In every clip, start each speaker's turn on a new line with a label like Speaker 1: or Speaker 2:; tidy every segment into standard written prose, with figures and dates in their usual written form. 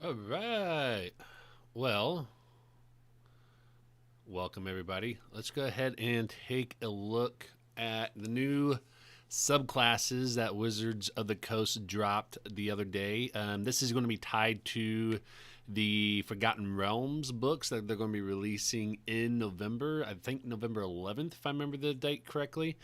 Speaker 1: All right. Well, welcome everybody. Let's go ahead and take a look at the new subclasses that Wizards of the Coast dropped the other day. This is going to be tied to the Forgotten Realms books that they're going to be releasing in November. I think November 11th, if I remember the date correctly.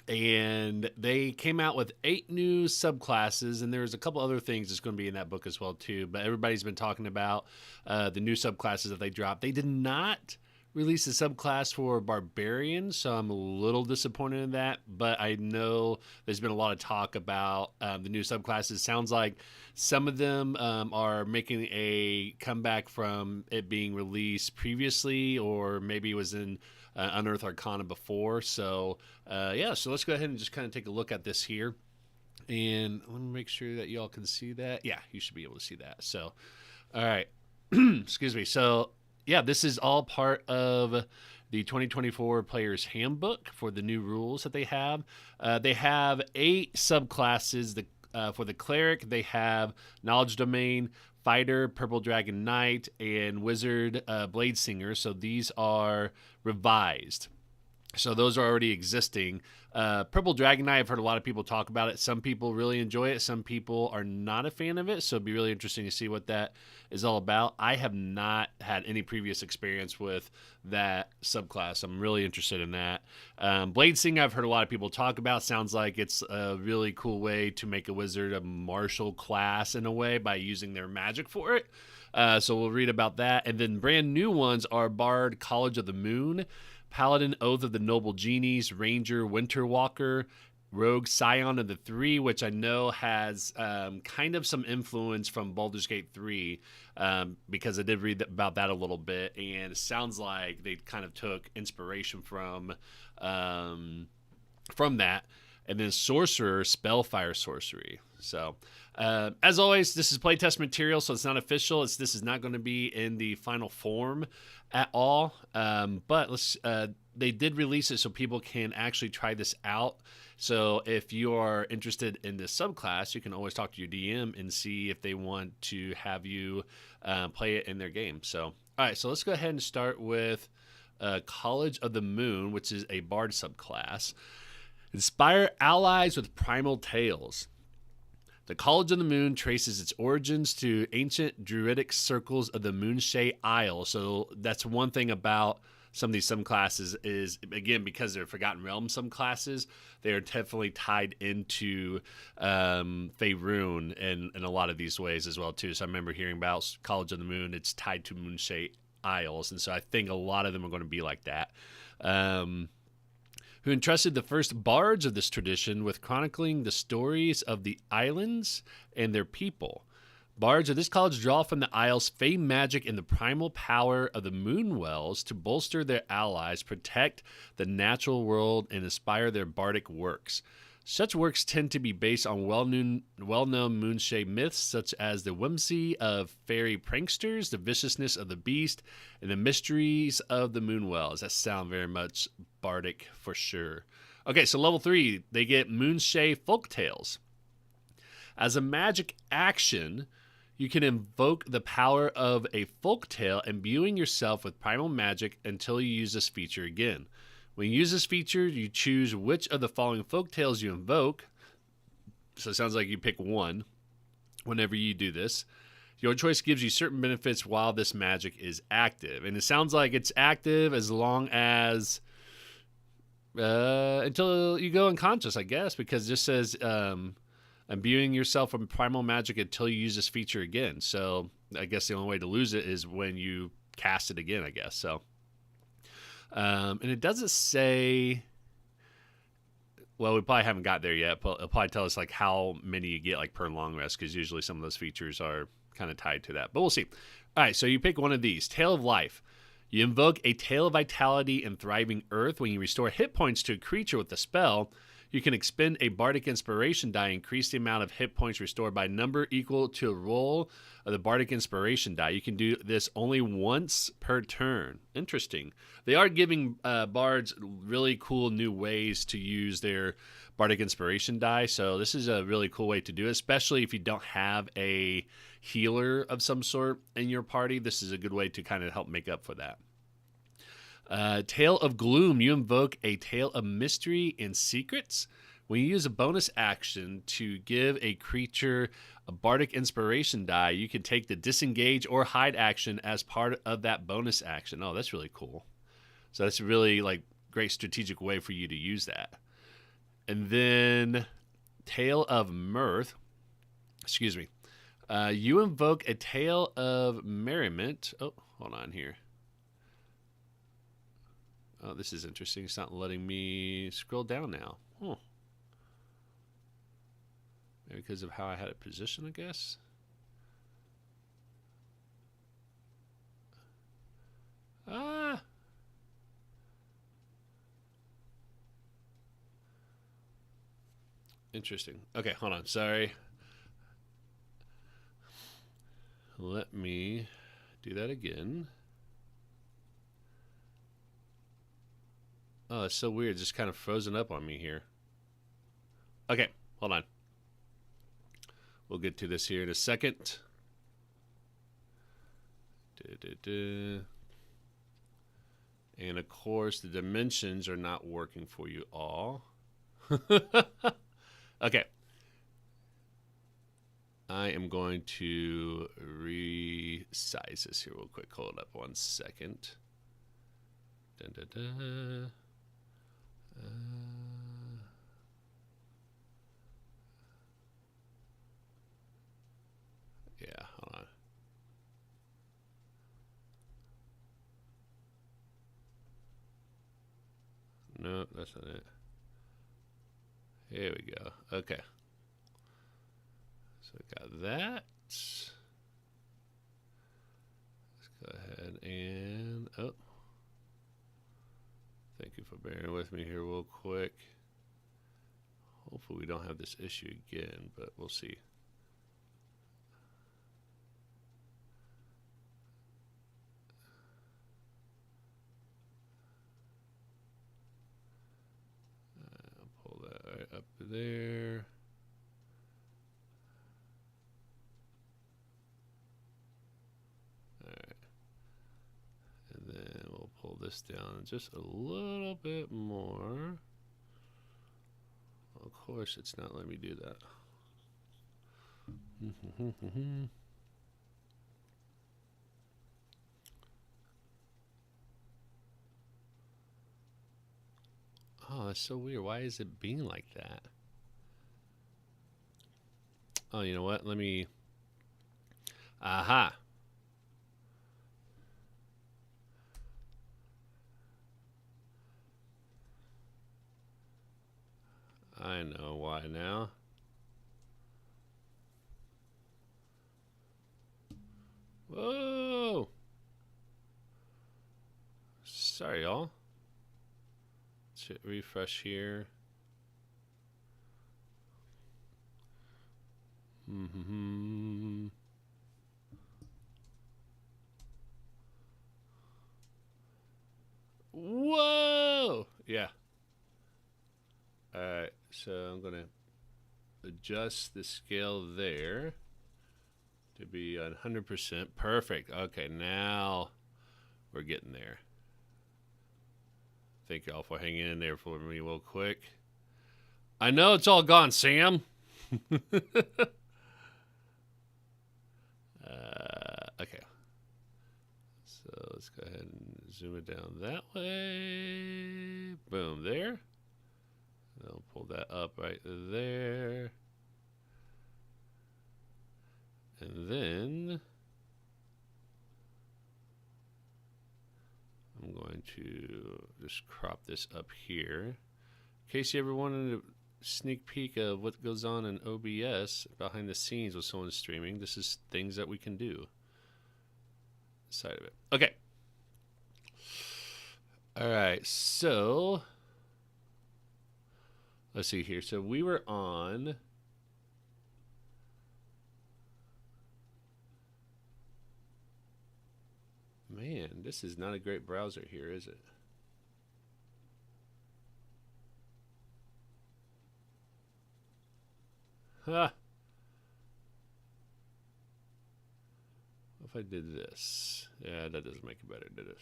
Speaker 1: And they came out with 8 new subclasses, and there's a couple other things that's going to be in that book as well too. But everybody's been talking about the new subclasses that they dropped. They did not release a subclass for barbarian, so I'm a little disappointed in that. But I know there's been a lot of talk about the new subclasses. Sounds like some of them are making a comeback from it being released previously, or maybe it was in Unearthed Arcana before. So so let's go ahead and just kind of take a look at this here. And let me make sure that y'all can see that. Yeah, you should be able to see that. So, all right. Excuse me. So, yeah, this is all part of the 2024 Player's Handbook for the new rules that they have. They have 8 subclasses. For the Cleric, they have Knowledge Domain, Fighter, Purple Dragon Knight, and Wizard Blade Singer. So these are revised. So those are already existing. Purple Dragon Knight, I've heard a lot of people talk about it. Some people really enjoy it. Some people are not a fan of it. So it'd be really interesting to see what that is all about. I have not had any previous experience with that subclass. I'm really interested in that. Blade Sing, I've heard a lot of people talk about. Sounds like it's a really cool way to make a wizard a martial class in a way by using their magic for it. So we'll read about that. And then brand new ones are Bard College of the Moon, Paladin Oath of the Noble Genies, Ranger Winter Walker, Rogue Scion of the Three, which I know has kind of some influence from Baldur's Gate 3, because I did read about that a little bit, and it sounds like they kind of took inspiration from that. And then Sorcerer, Spellfire Sorcery. So, as always, this is playtest material, so it's not official. This is not going to be in the final form at all. But they did release it so people can actually try this out. So if you are interested in this subclass, you can always talk to your DM and see if they want to have you play it in their game. So, all right, so let's go ahead and start with College of the Moon, which is a Bard subclass. Inspire allies with primal tales. The College of the Moon traces its origins to ancient druidic circles of the Moonshae Isle. So that's one thing about some of these subclasses is, again, because they're Forgotten Realms subclasses, they are definitely tied into Faerun in a lot of these ways as well, too. So I remember hearing about College of the Moon. It's tied to Moonshae Isles. And so I think a lot of them are going to be like that. Who entrusted the first bards of this tradition with chronicling the stories of the islands and their people. Bards of this college draw from the Isles fey magic and the primal power of the Moonwells to bolster their allies, protect the natural world, and inspire their bardic works. Such works tend to be based on well-known Moonshae myths, such as the whimsy of fairy pranksters, the viciousness of the beast, and the mysteries of the Moonwells. That sound very much bardic for sure. Okay, so level 3, they get Moonshae Folktales. As a magic action, you can invoke the power of a folktale, imbuing yourself with primal magic until you use this feature again. When you use this feature, you choose which of the following folktales you invoke. So it sounds like you pick one whenever you do this. Your choice gives you certain benefits while this magic is active. And it sounds like it's active as long as until you go unconscious, I guess, because it just says imbuing yourself with primal magic until you use this feature again. So I guess the only way to lose it is when you cast it again, I guess. So. And it doesn't say, well, we probably haven't got there yet, but it'll probably tell us like how many you get like per long rest, because usually some of those features are kind of tied to that, but we'll see. All right, so you pick one of these. Tale of Life. You invoke a Tale of Vitality and Thriving Earth. When you restore hit points to a creature with the spell, You can expend a Bardic Inspiration die, increase the amount of hit points restored by number equal to a roll of the Bardic Inspiration die. You can do this only once per turn. Interesting. They are giving bards really cool new ways to use their Bardic Inspiration die, so this is a really cool way to do it, especially if you don't have a healer of some sort in your party. This is a good way to kind of help make up for that. Tale of Gloom. You invoke a Tale of Mystery and Secrets. When you use a bonus action to give a creature a Bardic Inspiration die, you can take the Disengage or Hide action as part of that bonus action. Oh, that's really cool. So that's a really great strategic way for you to use that. And then Tale of Mirth. Excuse me. You invoke a Tale of Merriment. Oh, hold on here. Oh, this is interesting. It's not letting me scroll down now. Maybe because of how I had it positioned, I guess. Interesting. Okay, hold on. Sorry. Let me do that again. Oh, it's so weird. It's just kind of frozen up on me here. Okay, hold on. We'll get to this here in a second. And of course, the dimensions are not working for you all. Okay. I am going to resize this here real quick. Hold up 1 second. Dun, dun, dun. Yeah, hold on. No, that's not it. Here we go. Okay. So we got that. Let's go ahead and... Oh. Thank you for bearing with me here real quick. Hopefully we don't have this issue again, but we'll see. I'll pull that right up there. Alright. And then we'll pull this down just a little bit more. Of course, it's not letting me do that. Oh, that's so weird. Why is it being like that? Oh, you know what? Let me... Aha! I know why now. Whoa! Sorry, y'all. Let's hit refresh here. Whoa! Yeah. Alright, so I'm going to adjust the scale there to be 100%. Perfect. Okay, now we're getting there. Thank y'all for hanging in there for me real quick. I know it's all gone, Sam. Okay. So let's go ahead and zoom it down that way. Boom, there. I'll pull that up right there. And then I'm going to just crop this up here. In case you ever wanted a sneak peek of what goes on in OBS behind the scenes with someone streaming, this is things that we can do. Side of it. Okay. All right, so Let's see here. So we were on. Man, this is not a great browser here, is it? Huh. If I did this. Yeah, that doesn't make it better, did it?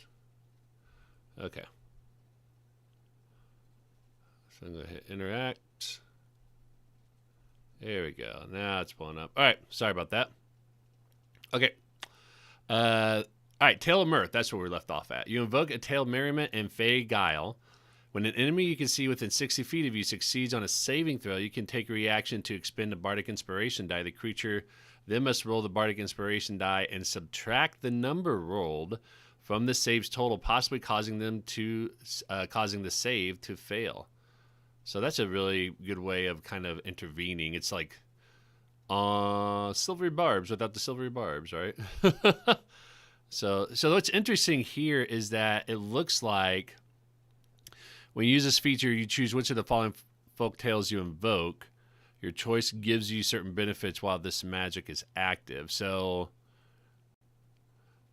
Speaker 1: Okay. So I'm going to hit interact. There we go. Now it's pulling up. All right. Sorry about that. Okay. All right. Tale of Mirth. That's where we left off at. You invoke a Tale of Merriment and Fey Guile. When an enemy you can see within 60 feet of you succeeds on a saving throw, you can take a reaction to expend a Bardic Inspiration die. The creature then must roll the Bardic Inspiration die and subtract the number rolled from the save's total, possibly causing the save to fail. So that's a really good way of kind of intervening. It's like silvery barbs without the silvery barbs, right? So what's interesting here is that it looks like when you use this feature, you choose which of the following folk tales you invoke. Your choice gives you certain benefits while this magic is active. So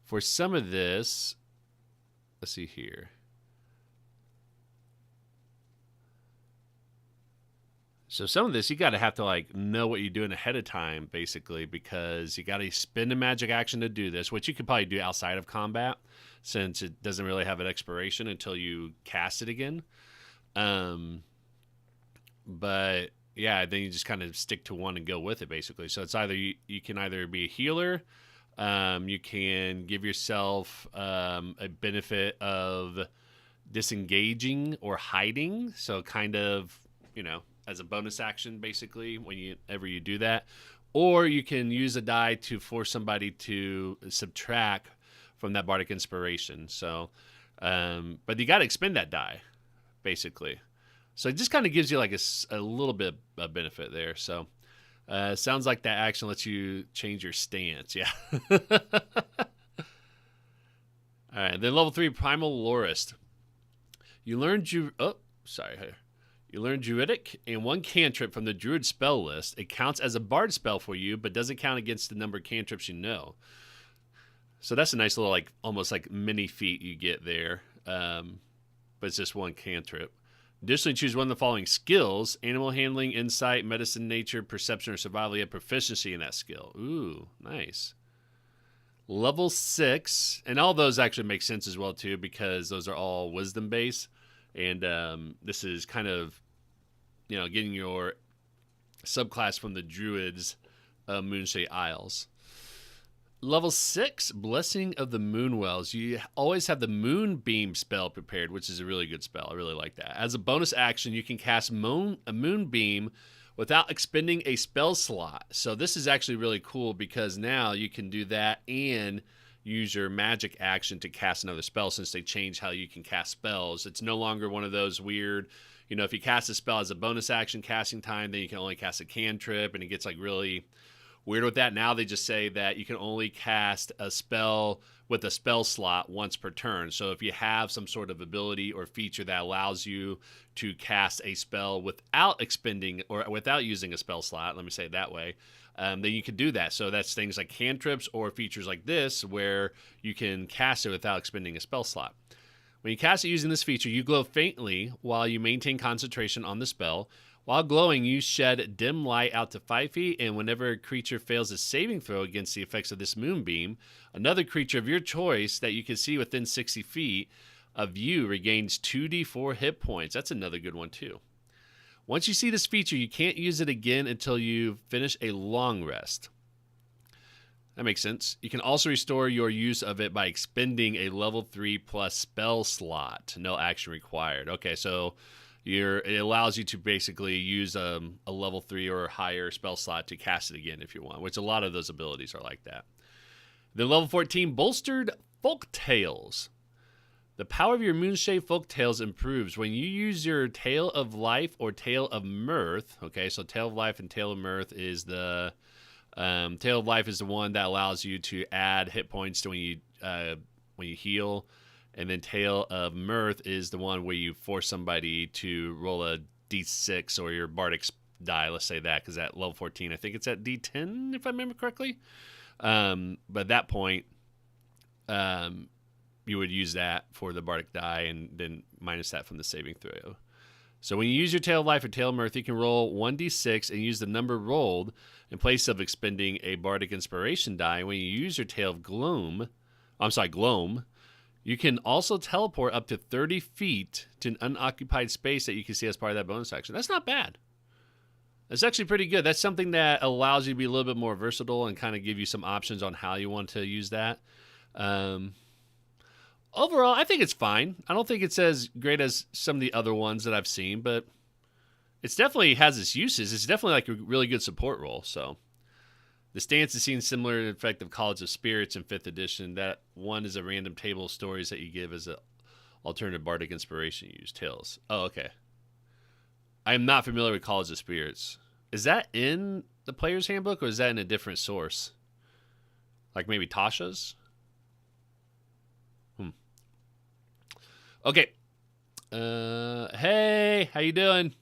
Speaker 1: for some of this, let's see here. So some of this, you got to have to like know what you're doing ahead of time, basically, because you got to spend a magic action to do this, which you could probably do outside of combat, since it doesn't really have an expiration until you cast it again. But yeah, then you just kind of stick to one and go with it, basically. So it's either you can either be a healer, you can give yourself a benefit of disengaging or hiding. So kind of, as a bonus action, basically, whenever you do that. Or you can use a die to force somebody to subtract from that Bardic Inspiration. So, but you got to expend that die, basically. So it just kind of gives you like a little bit of benefit there. So sounds like that action lets you change your stance. Yeah. All right. Then level 3, Primal Lorist. You learn You learn Druidic and one cantrip from the Druid spell list. It counts as a bard spell for you, but doesn't count against the number of cantrips you know. So that's a nice little, like, almost like mini feat you get there. But it's just one cantrip. Additionally, choose one of the following skills: animal handling, insight, medicine, nature, perception, or survival. You have proficiency in that skill. Ooh, nice. Level 6, and all those actually make sense as well, too, because those are all wisdom based. And this is kind of, getting your subclass from the Druids of Moonshade Isles. Level 6, Blessing of the Moonwells. You always have the Moonbeam spell prepared, which is a really good spell. I really like that. As a bonus action, you can cast a Moonbeam without expending a spell slot. So this is actually really cool because now you can do that and use your magic action to cast another spell, since they changed how you can cast spells. It's no longer one of those weird, if you cast a spell as a bonus action casting time, then you can only cast a cantrip, and it gets like really weird with that. Now they just say that you can only cast a spell with a spell slot once per turn. So if you have some sort of ability or feature that allows you to cast a spell without expending or without using a spell slot, let me say it that way, then you can do that. So that's things like cantrips or features like this where you can cast it without expending a spell slot. When you cast it using this feature, you glow faintly while you maintain concentration on the spell. While glowing, you shed dim light out to 5 feet, and whenever a creature fails a saving throw against the effects of this moonbeam, another creature of your choice that you can see within 60 feet of you regains 2d4 hit points. That's another good one, too. Once you see this feature, you can't use it again until you finish a long rest. That makes sense. You can also restore your use of it by expending a level 3 plus spell slot. No action required. Okay, so it allows you to basically use a level 3 or higher spell slot to cast it again if you want, which a lot of those abilities are like that. Then level 14, Bolstered Folk Tales. The power of your Moonshade Folk Tales improves when you use your Tale of Life or Tale of Mirth. Okay, so Tale of Life and Tale of Mirth is the Tale of Life is the one that allows you to add hit points to when you heal, and then Tale of Mirth is the one where you force somebody to roll a D6 or your Bardic's die, let's say that, because at level 14, I think it's at D10, if I remember correctly. But at that point, you would use that for the Bardic die and then minus that from the saving throw. So when you use your Tail of Life or Tail of Mirth, you can roll 1d6 and use the number rolled in place of expending a Bardic Inspiration die. When you use your Tail of Gloam, you can also teleport up to 30 feet to an unoccupied space that you can see as part of that bonus action. That's not bad. That's actually pretty good. That's something that allows you to be a little bit more versatile and kind of give you some options on how you want to use that. Overall, I think it's fine. I don't think it's as great as some of the other ones that I've seen, but it's definitely has its uses. It's definitely like a really good support role. So the stance is seen similar to the effect of College of Spirits in 5th edition. That one is a random table of stories that you give as an alternative Bardic Inspiration. You use Tales. Oh, okay. I am not familiar with College of Spirits. Is that in the player's handbook or is that in a different source? Like maybe Tasha's? Okay. Hey, how you doing?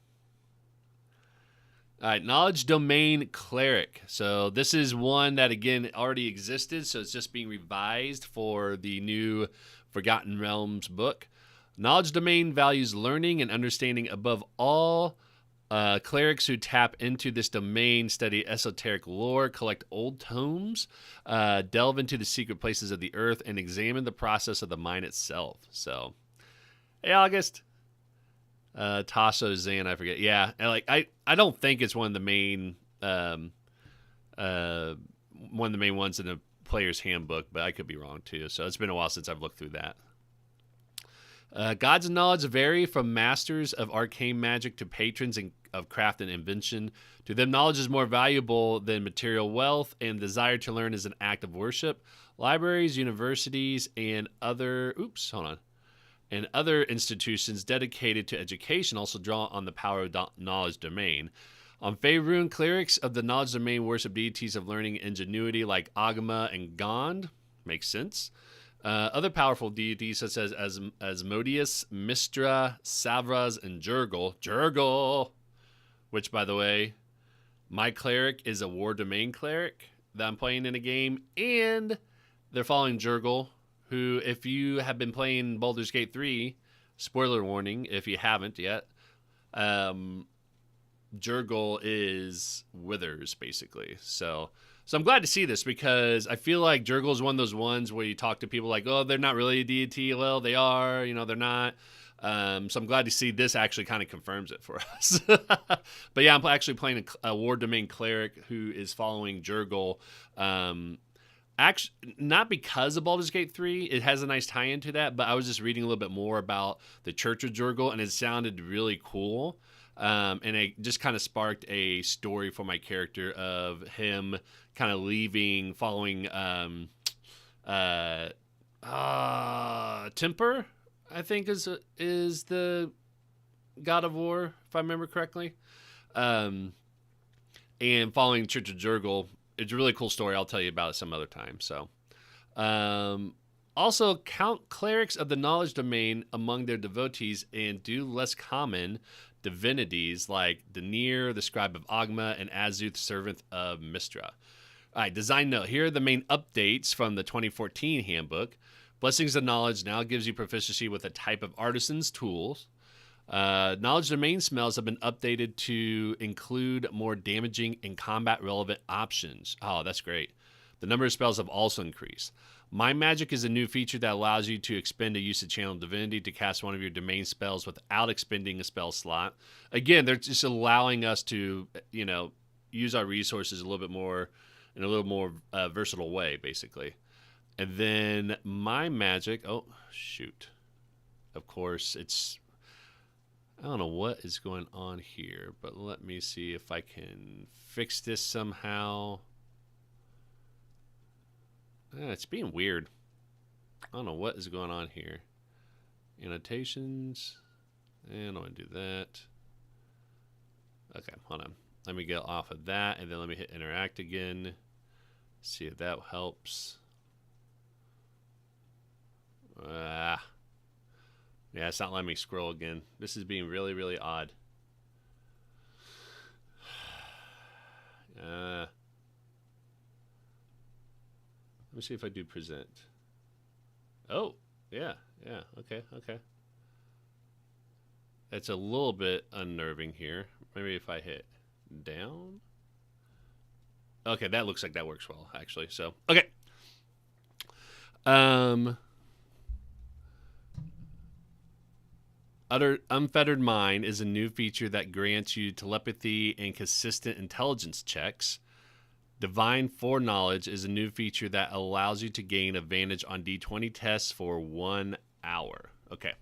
Speaker 1: All right, Knowledge Domain Cleric. So this is one that, again, already existed, so it's just being revised for the new Forgotten Realms book. Knowledge Domain values learning and understanding above all. Clerics who tap into this domain study esoteric lore, collect old tomes, delve into the secret places of the earth, and examine the process of the mind itself. So... Hey, August. Tasso Zan, I forget. Yeah, like I don't think it's one of the main ones in the player's handbook, but I could be wrong too. So it's been a while since I've looked through that. Gods of knowledge vary from masters of arcane magic to patrons of craft and invention. To them, knowledge is more valuable than material wealth, and desire to learn is an act of worship. Libraries, universities, and other institutions dedicated to education also draw on the power of knowledge domain. On Faerun, clerics of the knowledge domain worship deities of learning and ingenuity like Agama and Gond. Makes sense. Other powerful deities such as Asmodeus, Mistra, Savras, and Jurgle. Jurgle! Which, by the way, my cleric is a war domain cleric that I'm playing in a game, and they're following Jurgle, who, if you have been playing Baldur's Gate 3, spoiler warning if you haven't yet, Jurgle is Withers, basically. So I'm glad to see this because I feel like Jurgle is one of those ones where you talk to people like, oh, they're not really a deity. Well, they are. They're not. So I'm glad to see this actually kind of confirms it for us. But yeah, I'm actually playing a War Domain Cleric who is following Jurgle. Actually, not because of Baldur's Gate 3. It has a nice tie-in to that, but I was just reading a little bit more about the Church of Jurgle, and it sounded really cool. And it just kind of sparked a story for my character of him kind of leaving, following Temper, I think is the God of War, if I remember correctly. And following Church of Jurgle. It's a really cool story. I'll tell you about it some other time. So, also count clerics of the knowledge domain among their devotees and do less common divinities like Denir, the scribe of Agma, and Azuth, servant of Mistra. All right, design note. Here are the main updates from the 2014 handbook. Blessings of Knowledge now gives you proficiency with a type of artisan's tools. Knowledge domain smells have been updated to include more damaging and combat relevant options. Oh, that's great. The number of spells have also increased. Mind Magic is a new feature that allows you to expend a usage channel divinity to cast one of your domain spells without expending a spell slot. Again, they're just allowing us to, use our resources in a little more versatile way, basically. And then Mind Magic. Oh, shoot. Of course, I don't know what is going on here, but let me see if I can fix this somehow. It's being weird. I don't know what is going on here. Annotations. I don't want to do that. Okay, hold on. Let me get off of that, and then let me hit interact again. See if that helps. Yeah, it's not letting me scroll again. This is being really, really odd. Let me see if I do present. Oh, yeah, yeah, okay, okay. It's a little bit unnerving here. Maybe if I hit down. Okay, that looks like that works well, actually. So, okay. Utter Unfettered Mind is a new feature that grants you telepathy and consistent intelligence checks. Divine Foreknowledge is a new feature that allows you to gain advantage on D20 tests for 1 hour. Okay.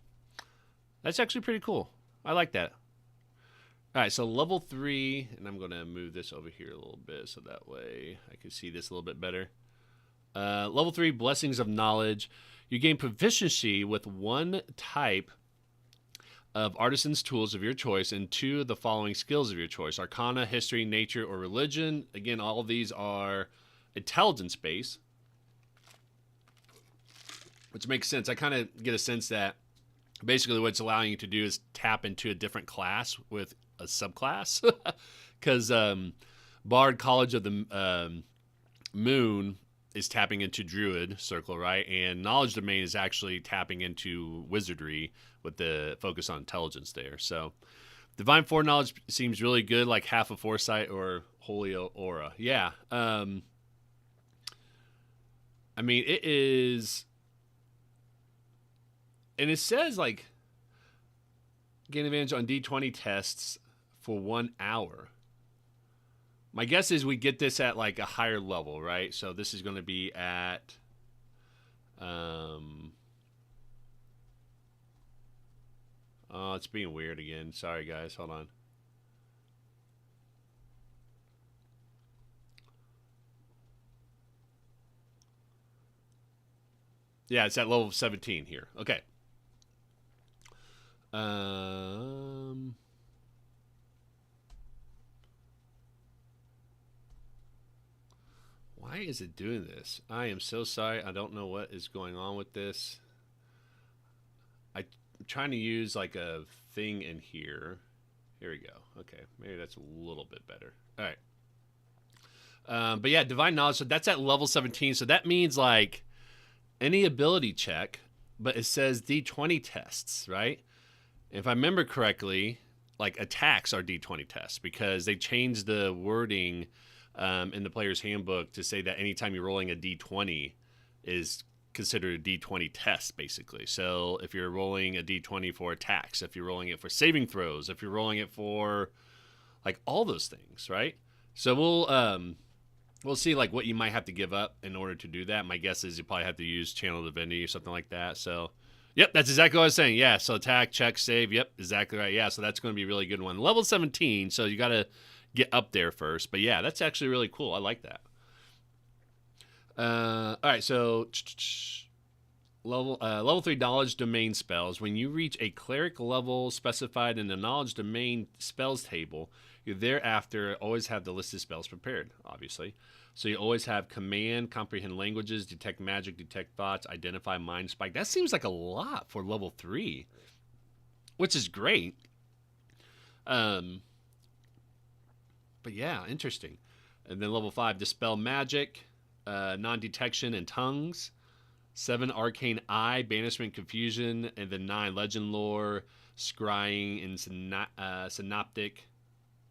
Speaker 1: That's actually pretty cool. I like that. All right, so level 3, and I'm going to move this over here a little bit so that way I can see this a little bit better. Level 3, Blessings of Knowledge. You gain proficiency with one type of artisan's tools of your choice and 2 of the following skills of your choice: Arcana, History, Nature, or Religion. Again, all of these are intelligence based, which makes sense. I kind of get a sense that basically what it's allowing you to do is tap into a different class with a subclass. Because Bard College of the Moon is tapping into Druid Circle, right? And Knowledge Domain is actually tapping into Wizardry with the focus on intelligence there. So Divine Foreknowledge seems really good, like half of Foresight or Holy Aura. Yeah. I mean, it is... And it says, like, gain advantage on D20 tests for 1 hour. My guess is we get this at, like, a higher level, right? So this is going to be at... Oh, it's being weird again. Sorry, guys. Hold on. Yeah, it's at level 17 here. Okay. Why is it doing this? I am so sorry. I don't know what is going on with this. I'm trying to use like a thing in here. Here we go. Okay, maybe that's a little bit better. All right. But yeah, Divine Knowledge. So that's at level 17. So that means like any ability check, but it says D20 tests, right? If I remember correctly, like attacks are D20 tests because they changed the wording in the player's handbook to say that anytime you're rolling a D20 is considered a D20 test, basically. So if you're rolling a D20 for attacks, if you're rolling it for saving throws, if you're rolling it for like all those things, right? So we'll see like what you might have to give up in order to do that. My guess is you probably have to use Channel Divinity or something like that. So, yep, that's exactly what I was saying. Yeah, so attack, check, save. Yep, exactly right. Yeah, so that's going to be a really good one. Level 17, so you got to get up there first. But yeah, that's actually really cool. I like that. All right, so level 3 Knowledge Domain spells. When you reach a cleric level specified in the Knowledge Domain spells table, you thereafter always have the listed spells prepared, obviously. So you always have Command, Comprehend Languages, Detect Magic, Detect Thoughts, Identify Mind Spike. That seems like a lot for level 3, which is great. But yeah, interesting. And then level 5, Dispel Magic, Non-Detection, and Tongues. 7, Arcane Eye, Banishment, Confusion. And then 9, Legend Lore, Scrying, and Synoptic.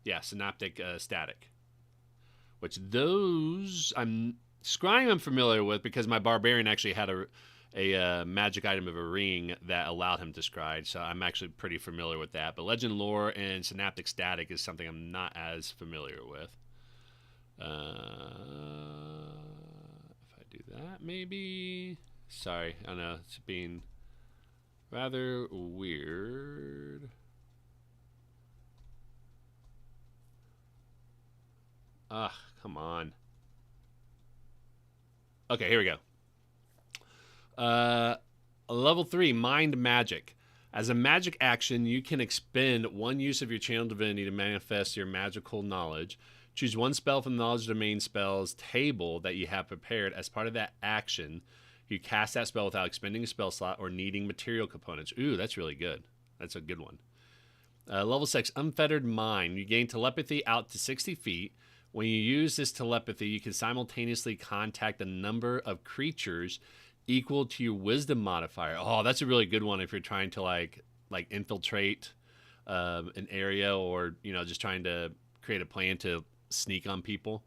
Speaker 1: Yeah, Synoptic Static. Which those Scrying I'm familiar with because my Barbarian actually had a magic item of a ring that allowed him to scry, so I'm actually pretty familiar with that. But Legend Lore and Synaptic Static is something I'm not as familiar with. If I do that, maybe... Sorry, I know, it's being rather weird. Ugh, come on. Okay, here we go. Level 3, Mind Magic. As a magic action, you can expend one use of your Channel Divinity to manifest your magical knowledge. Choose one spell from the Knowledge Domain spells table that you have prepared. As part of that action, you cast that spell without expending a spell slot or needing material components. Ooh, that's really good. That's a good one. Level 6, Unfettered Mind. You gain telepathy out to 60 feet. When you use this telepathy, you can simultaneously contact a number of creatures equal to your wisdom modifier. Oh, that's a really good one if you're trying to like infiltrate an area, or just trying to create a plan to sneak on people.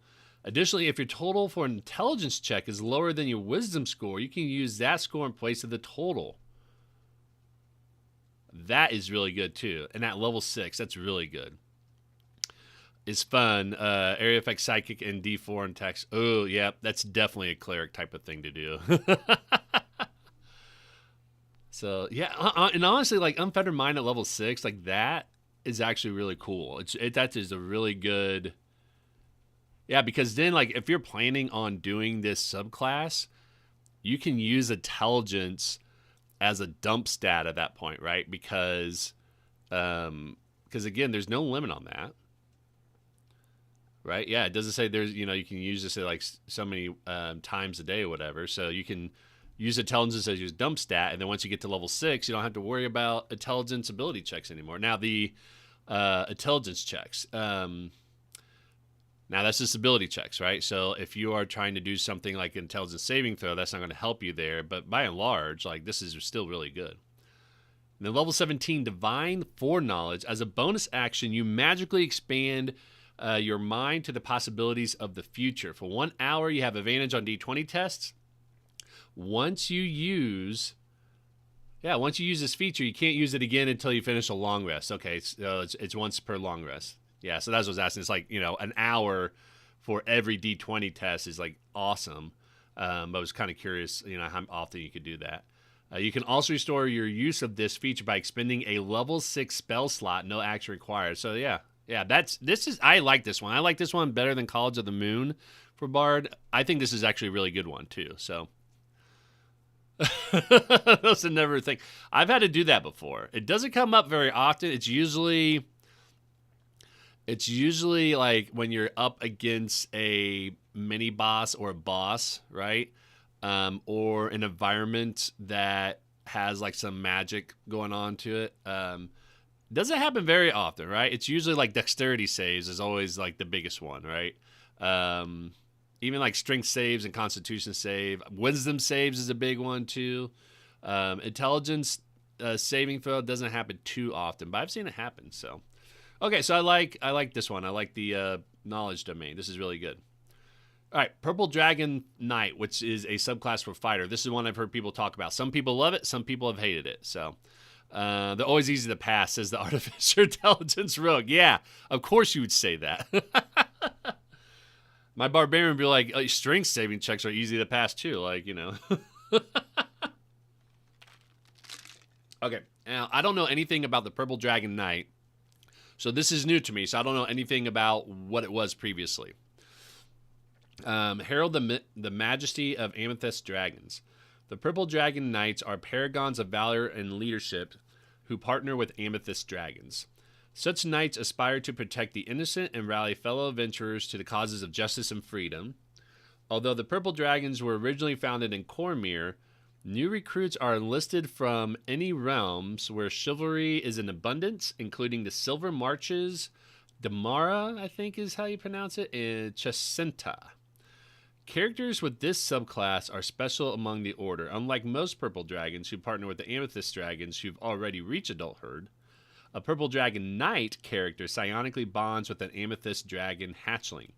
Speaker 1: Additionally, if your total for an intelligence check is lower than your wisdom score, you can use that score in place of the total. That is really good too. And at level 6, that's really good. It's fun. Area effect psychic and D4 and text. Oh, yeah, that's definitely a cleric type of thing to do. So, yeah, and honestly, like Unfettered Mind at level 6, like that is actually really cool. That is a really good. Yeah, because then, like, if you're planning on doing this subclass, you can use intelligence as a dump stat at that point, right? Because again, there's no limit on that, right? Yeah, it doesn't say there's, you can use this at like so many times a day or whatever. So you can use intelligence as your dump stat, and then once you get to level 6, you don't have to worry about intelligence ability checks anymore. Now the intelligence checks. Now, that's just ability checks, right? So if you are trying to do something like intelligence saving throw, that's not going to help you there. But by and large, like, this is still really good. And then level 17, Divine Foreknowledge. As a bonus action, you magically expand your mind to the possibilities of the future. For 1 hour, you have advantage on D20 tests. Once you use this feature, you can't use it again until you finish a long rest. Okay, it's once per long rest. Yeah, so that's what I was asking. It's like, an hour for every D20 test is like awesome. But I was kind of curious, how often you could do that. You can also restore your use of this feature by expending a level 6 spell slot, no action required. So yeah, I like this one. I like this one better than College of the Moon for Bard. I think this is actually a really good one too. So that's another thing. I've had to do that before. It doesn't come up very often. It's usually like when you're up against a mini boss or a boss, right? Or an environment that has like some magic going on to it. Doesn't happen very often, right? It's usually like dexterity saves is always like the biggest one, right? Even like strength saves and constitution save. Wisdom saves is a big one too. Intelligence saving throw doesn't happen too often, but I've seen it happen, so. Okay, so I like this one. I like the knowledge domain. This is really good. All right, Purple Dragon Knight, which is a subclass for fighter. This is one I've heard people talk about. Some people love it. Some people have hated it. So they're always easy to pass, says the Artificer Intelligence Rogue. Yeah, of course you would say that. My Barbarian would be like, oh, strength saving checks are easy to pass too. Like, Okay, now I don't know anything about the Purple Dragon Knight. So this is new to me, so I don't know anything about what it was previously. Herald the Majesty of Amethyst Dragons. The Purple Dragon Knights are paragons of valor and leadership who partner with Amethyst Dragons. Such knights aspire to protect the innocent and rally fellow adventurers to the causes of justice and freedom. Although the Purple Dragons were originally founded in Cormyr, new recruits are enlisted from any realms where chivalry is in abundance, including the Silver Marches, Damara, I think is how you pronounce it, and Chesenta. Characters with this subclass are special among the Order. Unlike most Purple Dragons who partner with the Amethyst Dragons who've already reached adulthood, a Purple Dragon Knight character psionically bonds with an Amethyst Dragon hatchling.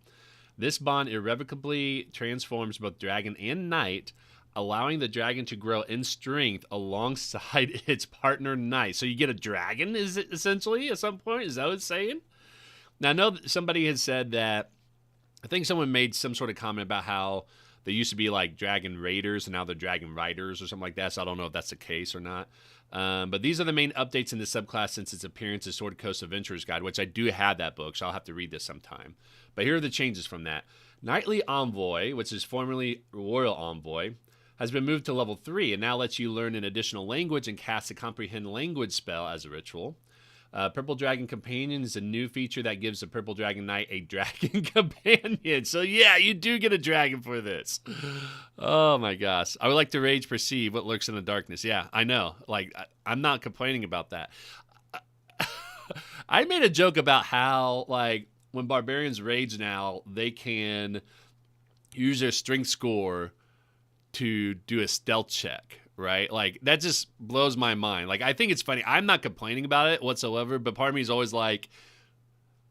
Speaker 1: This bond irrevocably transforms both dragon and knight, allowing the dragon to grow in strength alongside its partner knight. So you get a dragon, is it essentially, at some point? Is that what it's saying? Now, I know that somebody had said that, I think someone made some sort of comment about how they used to be like dragon raiders and now they're dragon riders or something like that, so I don't know if that's the case or not. But these are the main updates in the subclass since its appearance as Sword Coast Adventurer's Guide, which I do have that book, so I'll have to read this sometime. But here are the changes from that. Knightly Envoy, which is formerly Royal Envoy, has been moved to level 3 and now lets you learn an additional language and cast a Comprehend Language spell as a ritual. Purple Dragon Companion is a new feature that gives the Purple Dragon Knight a dragon companion. So yeah, you do get a dragon for this. Oh my gosh. I would like to rage perceive what lurks in the darkness. Yeah, I know. Like, I'm not complaining about that. I made a joke about how, like, when barbarians rage now, they can use their strength score to do a stealth check, right? Like, that just blows my mind. Like, I think it's funny. I'm not complaining about it whatsoever, but part of me is always like,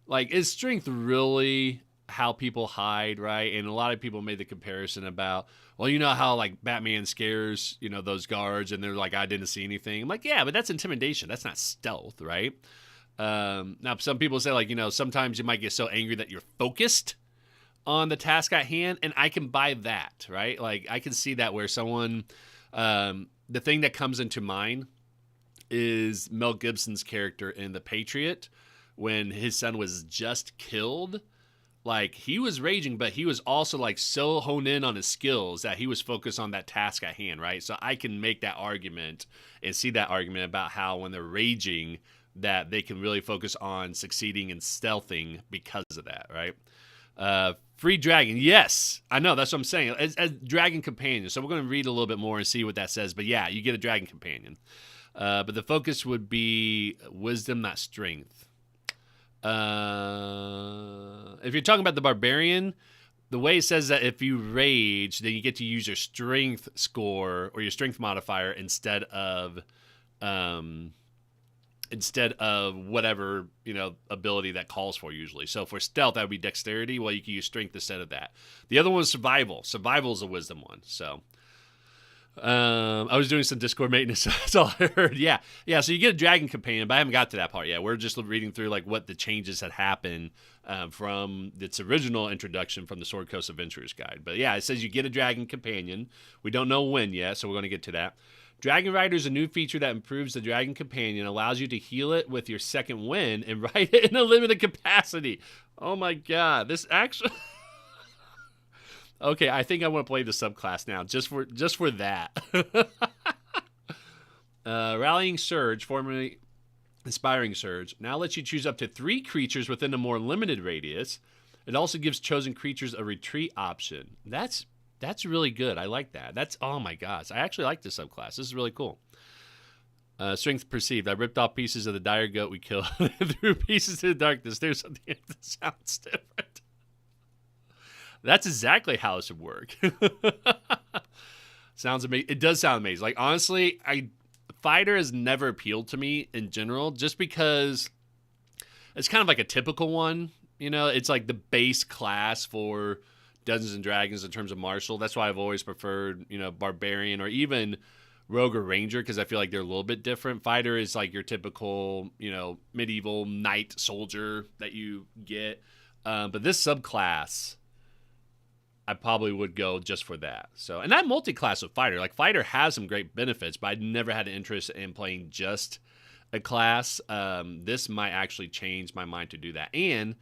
Speaker 1: is strength really how people hide, right? And a lot of people made the comparison about, well, you know how like Batman scares, those guards and they're like, I didn't see anything. I'm like, yeah, but that's intimidation. That's not stealth, right? Now, some people say like, sometimes you might get so angry that you're focused on the task at hand, and I can buy that, right? Like, I can see that where someone, the thing that comes into mind is Mel Gibson's character in The Patriot when his son was just killed. Like, he was raging, but he was also like so honed in on his skills that he was focused on that task at hand, right? So I can make that argument and see that argument about how when they're raging that they can really focus on succeeding and stealthing because of that, right? Free dragon. Yes, I know. That's what I'm saying. As dragon companion. So we're going to read a little bit more and see what that says. But yeah, you get a dragon companion. But the focus would be wisdom, not strength. If you're talking about the barbarian, the way it says that if you rage, then you get to use your strength score or your strength modifier instead of whatever ability that calls for usually. So for stealth, that would be dexterity. Well, you can use strength instead of that. The other one is survival. Survival is a wisdom one. So I was doing some Discord maintenance. That's all I heard. Yeah. So you get a dragon companion, but I haven't got to that part yet. We're just reading through like what the changes had happened from its original introduction from the Sword Coast Adventurers Guide. But yeah, it says you get a dragon companion. We don't know when yet, so we're going to get to that. Dragon Rider is a new feature that improves the Dragon Companion, allows you to heal it with your second wind, and ride it in a limited capacity. Oh my god, this actually... Okay, I think I want to play the subclass now, just for that. Rallying Surge, formerly Inspiring Surge, now lets you choose up to 3 creatures within a more limited radius. It also gives chosen creatures a retreat option. That's really good. I like that. Oh my gosh. I actually like this subclass. This is really cool. Strength perceived. I ripped off pieces of the dire goat we killed and threw pieces to the darkness. There's something that sounds different. That's exactly how it should work. Sounds amazing. It does sound amazing. Like, honestly, fighter has never appealed to me in general just because it's kind of like a typical one. It's like the base class for Dungeons and Dragons in terms of martial. That's why I've always preferred, barbarian or even rogue or ranger, because I feel like they're a little bit different. Fighter is like your typical, medieval knight soldier that you get. But this subclass, I probably would go just for that. So, and that multi-class with fighter, like fighter has some great benefits, but I never had an interest in playing just a class. This might actually change my mind to do that. And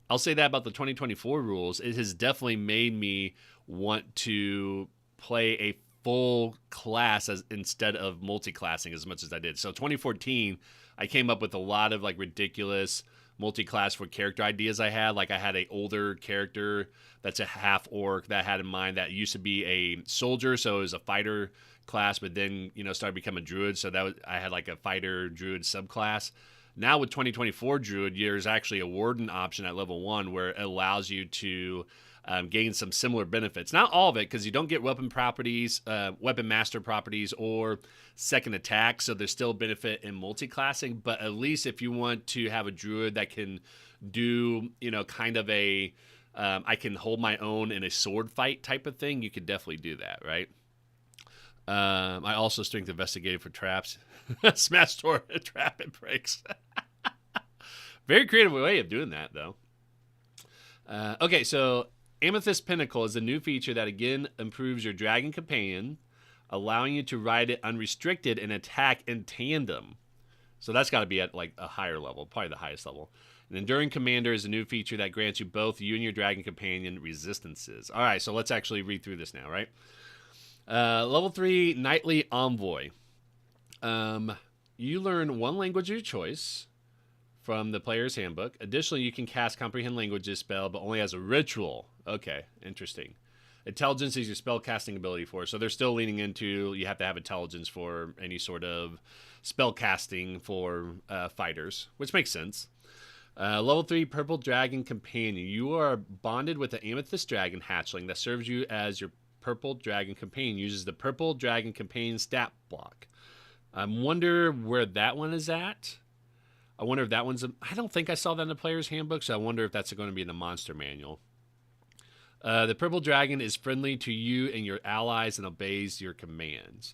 Speaker 1: I'll say that about the 2024 rules. It has definitely made me want to play a full class instead of multi-classing as much as I did. So 2014, I came up with a lot of like ridiculous multi-class for character ideas I had. Like I had an older character that's a half orc that I had in mind that used to be a soldier, so it was a fighter class, but then started becoming a druid. So I had like a fighter druid subclass. Now with 2024 druid, there's actually a warden option at level 1 where it allows you to gain some similar benefits. Not all of it, because you don't get weapon properties, weapon master properties, or second attack. So there's still benefit in multi-classing. But at least if you want to have a druid that can do, kind of a I can hold my own in a sword fight type of thing, you could definitely do that, right? I also strength investigated for traps. Smash door, trap, and breaks. Very creative way of doing that, though. Okay, so Amethyst Pinnacle is a new feature that again improves your dragon companion, allowing you to ride it unrestricted and attack in tandem. So that's got to be at like a higher level, probably the highest level. An Enduring Commander is a new feature that grants you both you and your dragon companion resistances. All right, so let's actually read through this now, right? Level 3, Knightly Envoy. You learn one language of your choice from the player's handbook. Additionally, you can cast Comprehend Languages spell, but only as a ritual. Okay, interesting. Intelligence is your spell casting ability for it. So they're still leaning into you have to have intelligence for any sort of spell casting for fighters, which makes sense. Level 3 Purple Dragon Companion. You are bonded with the Amethyst Dragon hatchling that serves you as your Purple Dragon Companion. Uses the Purple Dragon Companion stat block. I wonder where that one is at. I wonder if that one's... I don't think I saw that in the player's handbook, so I wonder if that's going to be in the monster manual. The Purple Dragon is friendly to you and your allies and obeys your commands.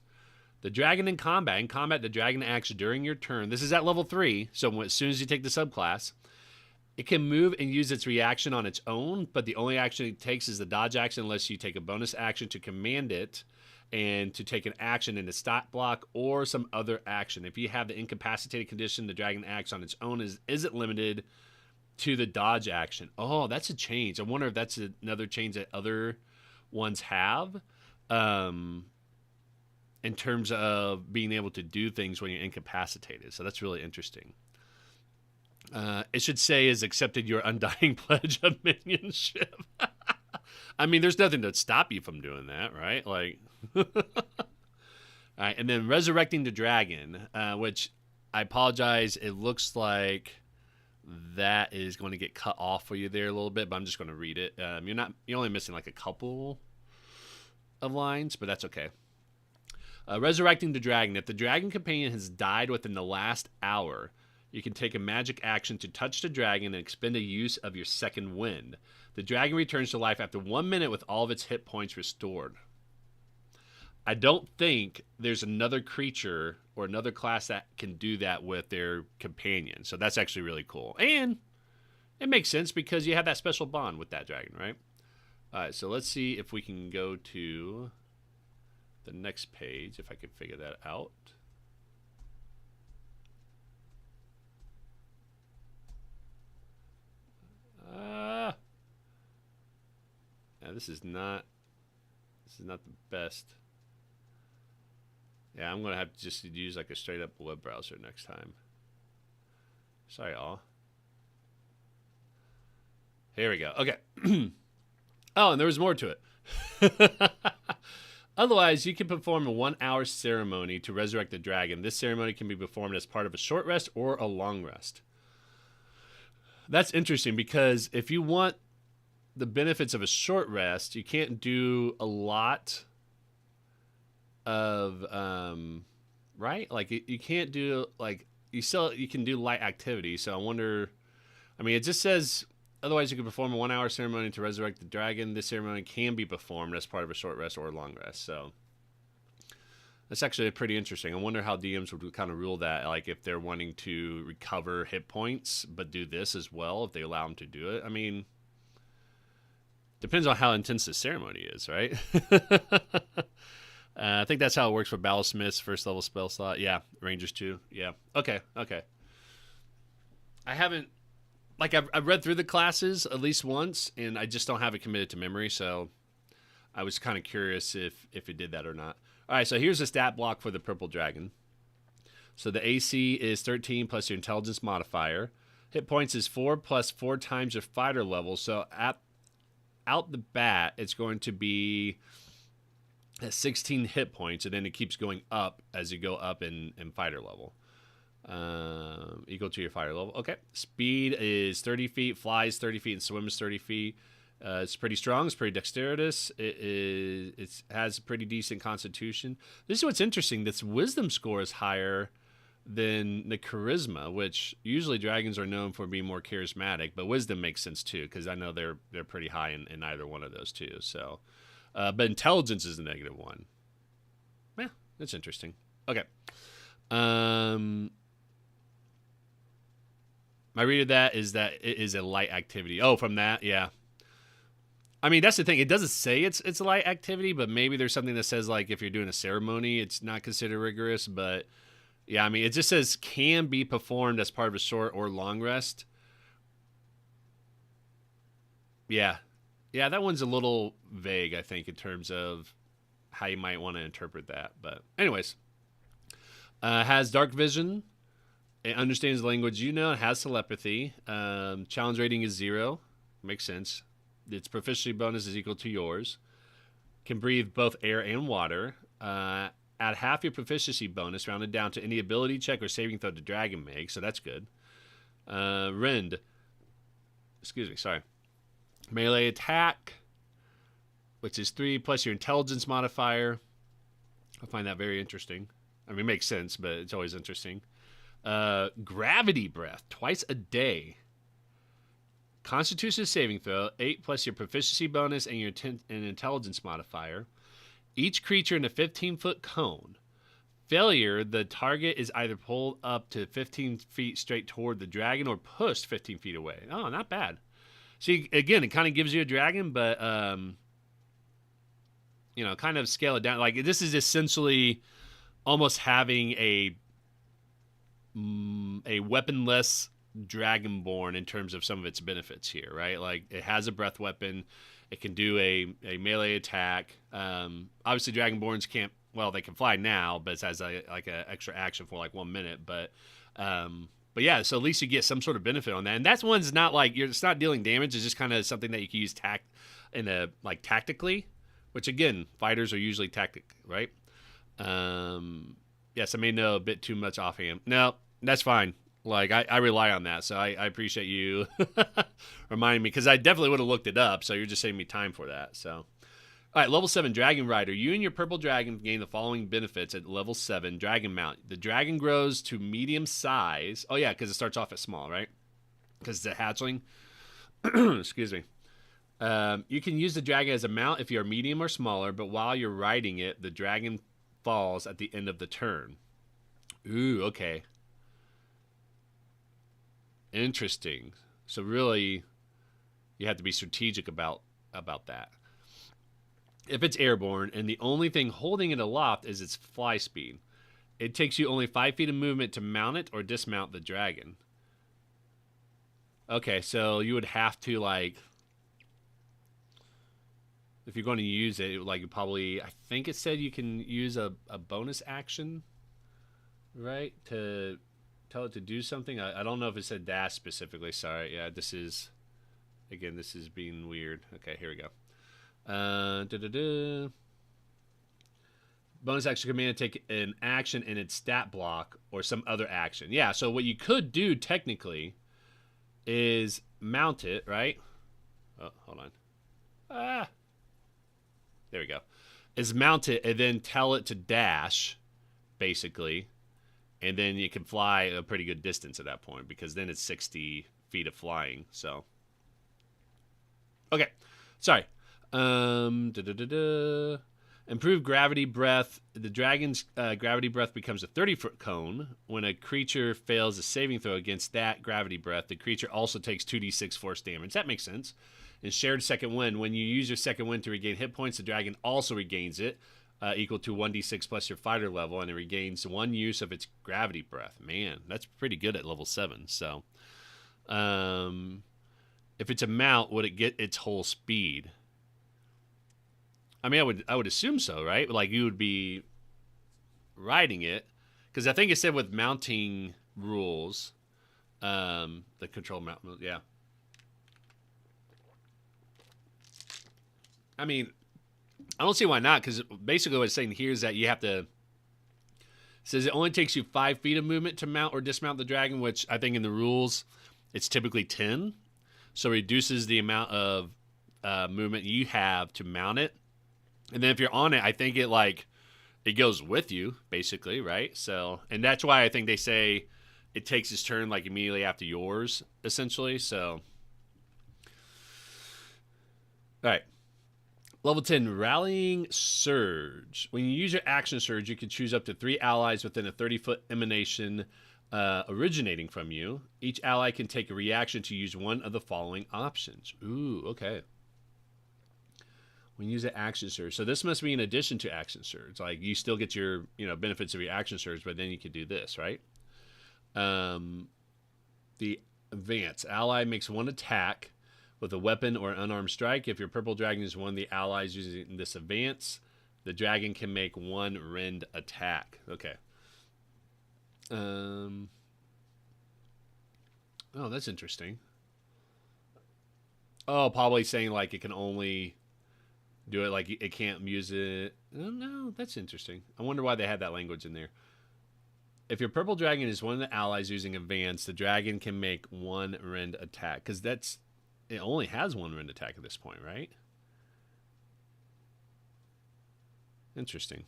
Speaker 1: The dragon in combat. In combat, the dragon acts during your turn. This is at level 3, so as soon as you take the subclass, it can move and use its reaction on its own, but the only action it takes is the dodge action unless you take a bonus action to command it and to take an action in the stat block or some other action. If you have the incapacitated condition, the dragon acts on its own. Isn't limited to the dodge action. Oh, that's a change. I wonder if that's another change that other ones have. In terms of being able to do things when you're incapacitated. So that's really interesting. It should say is accepted your undying pledge of minionship. I mean, there's nothing to stop you from doing that, right? Like, all right. And then resurrecting the dragon, which I apologize. It looks like that is going to get cut off for you there a little bit, but I'm just going to read it. You're only missing like a couple of lines, but that's okay. Resurrecting the dragon. If the dragon companion has died within the last hour, you can take a magic action to touch the dragon and expend a use of your second wind. The dragon returns to life after 1 minute with all of its hit points restored. I don't think there's another creature or another class that can do that with their companion. So that's actually really cool. And it makes sense because you have that special bond with that dragon, right? All right, so let's see if we can go to the next page, if I can figure that out. Now this is not the best. Yeah, I'm gonna have to just use like a straight up web browser next time. Sorry, all. Here we go. Okay. Oh, and there was more to it. Otherwise, you can perform a 1-hour ceremony to resurrect the dragon. This ceremony can be performed as part of a short rest or a long rest. That's interesting because if you want the benefits of a short rest, you can't do a lot of, right? Like you can't do like, you can do light activity. So I wonder, I mean, it just says, otherwise you can perform a 1-hour ceremony to resurrect the dragon. This ceremony can be performed as part of a short rest or a long rest. So that's actually pretty interesting. I wonder how DMs would kind of rule that, like if they're wanting to recover hit points, but do this as well, if they allow them to do it. I mean, depends on how intense the ceremony is, right? I think that's how it works for Battlesmith's first level spell slot. Yeah, Rangers too. Yeah. Okay. I haven't, like I've read through the classes at least once, and I just don't have it committed to memory, so I was kind of curious if it did that or not. All right, so here's a stat block for the Purple Dragon. So the AC is 13 plus your intelligence modifier. Hit points is 4 plus 4 times your fighter level. So out the bat, it's going to be 16 hit points, and then it keeps going up as you go up in fighter level. Equal to your fighter level. Okay. Speed is 30 feet, flies 30 feet, and swims 30 feet. It's pretty strong. It's pretty dexterous. It has a pretty decent constitution. This is what's interesting. This wisdom score is higher than the charisma, which usually dragons are known for being more charismatic, but wisdom makes sense too, because I know they're pretty high in either one of those two. So, but intelligence is a -1. Yeah, that's interesting. Okay. My read of that is that it is a light activity. Oh, from that, yeah. I mean, that's the thing. It doesn't say it's a light activity, but maybe there's something that says, like, if you're doing a ceremony, it's not considered rigorous. But, yeah, I mean, it just says can be performed as part of a short or long rest. Yeah. Yeah, that one's a little vague, I think, in terms of how you might want to interpret that. But, anyways. Has dark vision. It understands the language you know. It has telepathy. Challenge rating is 0. Makes sense. Its proficiency bonus is equal to yours. Can breathe both air and water. Add half your proficiency bonus, rounded down to any ability check or saving throw the dragon makes, so that's good. Rend. Excuse me, sorry. Melee attack, which is 3 plus your intelligence modifier. I find that very interesting. I mean, it makes sense, but it's always interesting. Gravity breath, twice a day. Constitution saving throw, 8 plus your proficiency bonus and your intelligence modifier. Each creature in a 15-foot cone. Failure, the target is either pulled up to 15 feet straight toward the dragon or pushed 15 feet away. Oh, not bad. See, again, it kind of gives you a dragon, but, kind of scale it down. Like, this is essentially almost having a weaponless Dragonborn in terms of some of its benefits here, right? Like, it has a breath weapon. It can do a melee attack. Obviously, Dragonborns can't, well, they can fly now, but it has an extra action for like 1 minute. But yeah, so at least you get some sort of benefit on that. And that one's not like, it's not dealing damage. It's just kind of something that you can use tactically, which again, fighters are usually tactic, right? Yes, I may know a bit too much offhand. No, that's fine. Like, I rely on that, so I appreciate you reminding me, because I definitely would have looked it up, so you're just saving me time for that. So, all right, level 7, Dragon Rider. You and your purple dragon gain the following benefits at level 7, Dragon Mount. The dragon grows to medium size. Oh, yeah, because it starts off at small, right? Because it's a hatchling. Excuse me. You can use the dragon as a mount if you're medium or smaller, but while you're riding it, the dragon falls at the end of the turn. Ooh, okay. Interesting. So really, you have to be strategic about that. If it's airborne and the only thing holding it aloft is its fly speed, it takes you only 5 feet of movement to mount it or dismount the dragon. Okay, so you would have to, like, if you're going to use it, like, probably, I think it said you can use a bonus action, right, to tell it to do something. I don't know if it said dash specifically. Sorry. Yeah, this is being weird. Okay, here we go. Bonus action command, take an action in its stat block or some other action. Yeah, so what you could do technically is mount it, right? Oh, hold on. There we go. Is mount it and then tell it to dash, basically. And then you can fly a pretty good distance at that point, because then it's 60 feet of flying. So, okay, sorry. Improved gravity breath. The dragon's gravity breath becomes a 30-foot cone. When a creature fails a saving throw against that gravity breath, the creature also takes 2d6 force damage. That makes sense. And shared second wind. When you use your second wind to regain hit points, the dragon also regains it. Equal to 1d6 plus your fighter level, and it regains 1 use of its gravity breath. Man, that's pretty good at level 7. So, if it's a mount, would it get its whole speed? I mean, I would assume so, right? Like, you would be riding it, because I think it said with mounting rules, the control mount. Yeah. I mean, I don't see why not, because basically what it's saying here is that you have to... It says it only takes you 5 feet of movement to mount or dismount the dragon, which I think in the rules, it's typically 10. So it reduces the amount of movement you have to mount it. And then if you're on it, I think it goes with you, basically, right? So, and that's why I think they say it takes its turn like immediately after yours, essentially. So, all right. Level 10, Rallying Surge. When you use your action surge, you can choose up to 3 allies within a 30-foot emanation originating from you. Each ally can take a reaction to use one of the following options. Ooh, okay. When you use an action surge. So this must be in addition to action surge. Like, you still get your benefits of your action surge, but then you can do this, right? The advance. Ally makes 1 attack with a weapon or an unarmed strike. If your purple dragon is one of the allies using this advance, the dragon can make 1 rend attack. Okay. Oh, that's interesting. Oh, probably saying like it can only do it, like it can't use it. Oh, no, that's interesting. I wonder why they had that language in there. If your purple dragon is one of the allies using advance, the dragon can make 1 rend attack. Because that's... it only has one rend attack at this point, right? Interesting.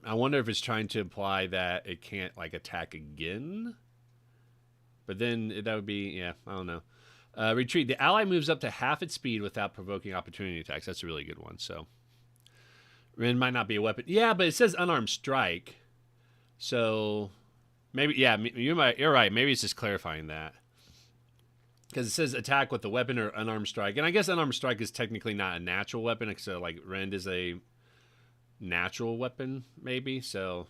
Speaker 1: I wonder if it's trying to imply that it can't like attack again. But then that would be, yeah, I don't know. Retreat. The ally moves up to half its speed without provoking opportunity attacks. That's a really good one. So Rend might not be a weapon. Yeah, but it says unarmed strike. So maybe, yeah, you're right. Maybe it's just clarifying that. Because it says attack with a weapon or unarmed strike. And I guess unarmed strike is technically not a natural weapon. So like Rend is a natural weapon, maybe. So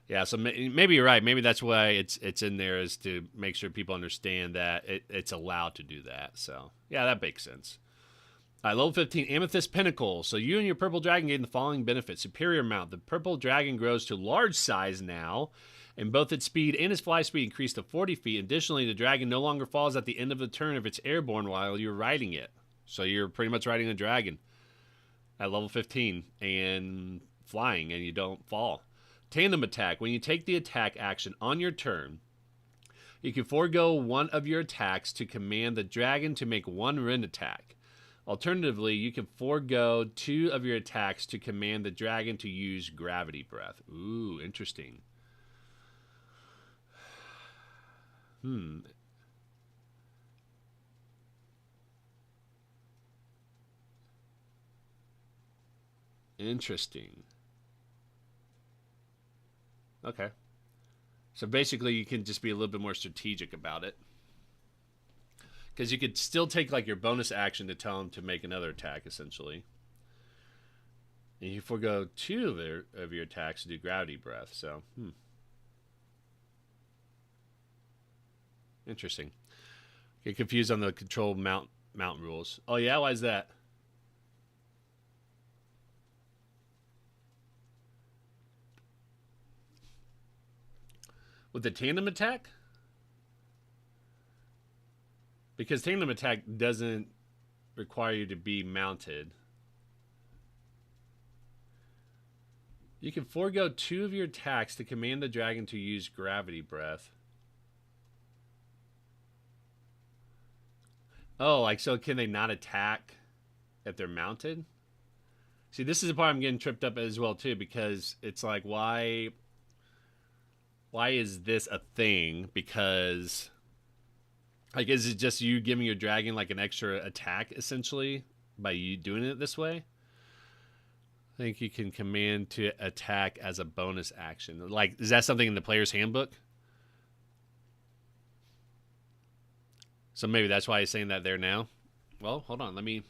Speaker 1: yeah, so maybe you're right. Maybe that's why it's in there, is to make sure people understand that it's allowed to do that. So yeah, that makes sense. All right, level 15, Amethyst Pinnacle. So you and your purple dragon gain the following benefits. Superior mount. The purple dragon grows to large size now, and both its speed and its fly speed increase to 40 feet. Additionally, the dragon no longer falls at the end of the turn if it's airborne while you're riding it. So you're pretty much riding a dragon at level 15 and flying, and you don't fall. Tandem attack. When you take the attack action on your turn, you can forego one of your attacks to command the dragon to make one rend attack. Alternatively, you can forego 2 of your attacks to command the dragon to use gravity breath. Ooh, interesting. Interesting. Okay. So basically, you can just be a little bit more strategic about it. Because you could still take like your bonus action to tell him to make another attack, essentially. And you forego 2 of your attacks to do gravity breath. So, interesting. Get confused on the control mount rules. Oh yeah, why is that? With the tandem attack? Because tandem attack doesn't require you to be mounted. You can forego 2 of your attacks to command the dragon to use gravity breath. Oh, like, so can they not attack if they're mounted? See, this is the part I'm getting tripped up as well, too, because it's like, why is this a thing? Because, like, is it just you giving your dragon, like, an extra attack, essentially, by you doing it this way? I think you can command to attack as a bonus action. Like, is that something in the player's handbook? So maybe that's why he's saying that there now. Well, hold on. Let me...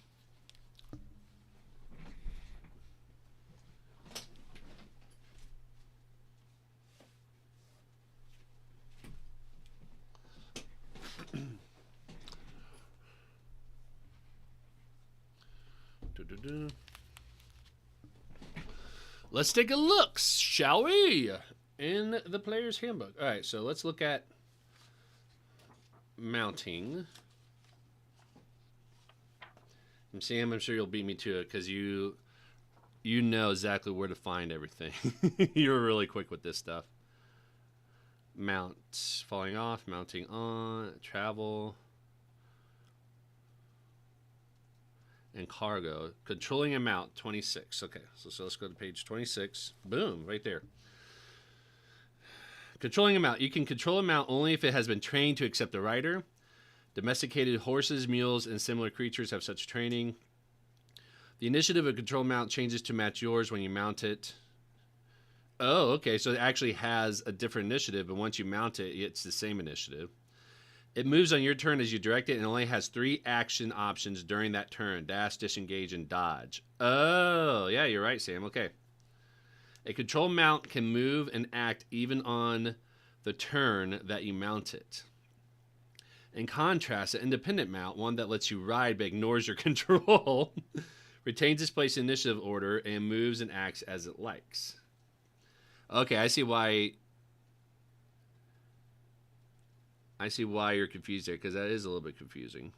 Speaker 1: Let's take a look, shall we? In the player's handbook. All right, so let's look at mounting. And Sam, I'm sure you'll beat me to it because you know exactly where to find everything. You're really quick with this stuff. Mount, falling off, mounting on, travel, and cargo. Controlling a mount, 26. Okay, so let's go to page 26. Boom, right there. Controlling a mount. You can control a mount only if it has been trained to accept the rider. Domesticated horses, mules, and similar creatures have such training. The initiative of a control mount changes to match yours when you mount it. Oh, okay, so it actually has a different initiative, but once you mount it, it's the same initiative. It moves on your turn as you direct it and only has 3 action options during that turn. Dash, disengage, and dodge. Oh, yeah, you're right, Sam. Okay. A control mount can move and act even on the turn that you mount it. In contrast, an independent mount, one that lets you ride but ignores your control, retains its place in initiative order and moves and acts as it likes. Okay, I see why you're confused there, because that is a little bit confusing.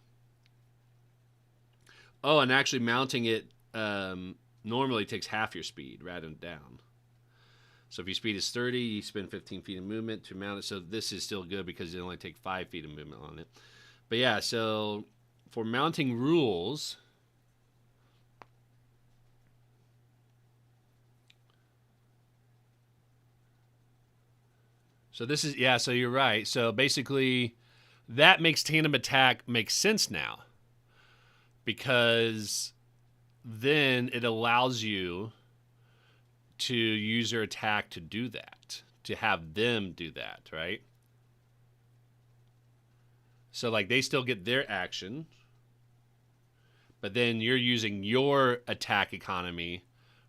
Speaker 1: Oh, and actually mounting it normally takes half your speed rather than down. So if your speed is 30, you spend 15 feet of movement to mount it. So this is still good because you only take 5 feet of movement on it. But yeah, so for mounting rules, so this is, yeah, so you're right. So basically, that makes tandem attack make sense now, because then it allows you to use your attack to do that, to have them do that, right? So like they still get their action, but then you're using your attack economy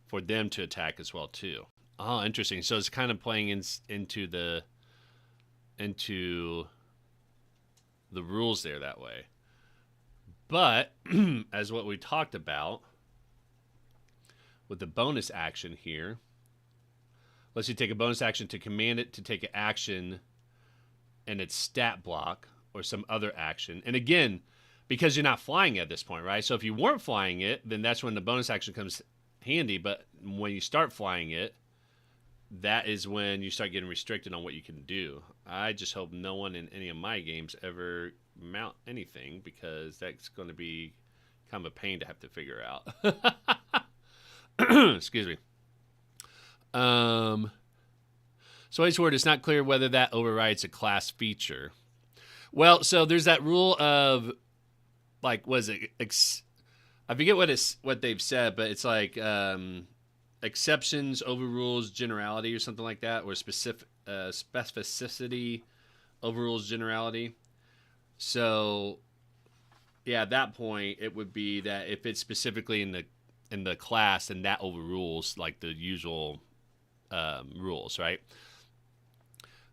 Speaker 1: for them to attack as well too. Oh, interesting. So it's kind of playing into the rules there that way. But as what we talked about with the bonus action here, let's say take a bonus action to command it to take an action and its stat block or some other action. And again, because you're not flying at this point, right? So if you weren't flying it, then that's when the bonus action comes handy. But when you start flying it, that is when you start getting restricted on what you can do. I just hope no one in any of my games ever mount anything, because that's going to be kind of a pain to have to figure out. Excuse me. So Ice Word, it's not clear whether that overrides a class feature. Well, so there's that rule of, like, was it? I forget what they've said, but it's like exceptions overrules generality or something like that, or specificity overrules generality. So, yeah, at that point, it would be that if it's specifically in the class, then that overrules like the usual rules, right?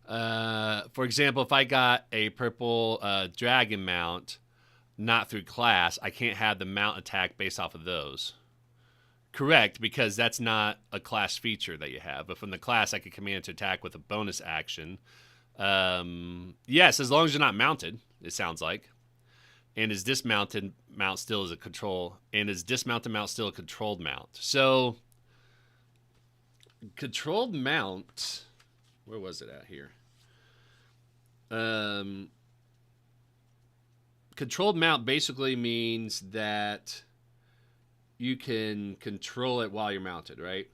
Speaker 1: For example, if I got a purple dragon mount, not through class, I can't have the mount attack based off of those. Correct, because that's not a class feature that you have. But from the class, I could command to attack with a bonus action. Yes, as long as you're not mounted, it sounds like. And is dismounted mount still is a control? And is dismounted mount still a controlled mount? So, controlled mount, where was it at here? Controlled mount basically means that you can control it while you're mounted, right?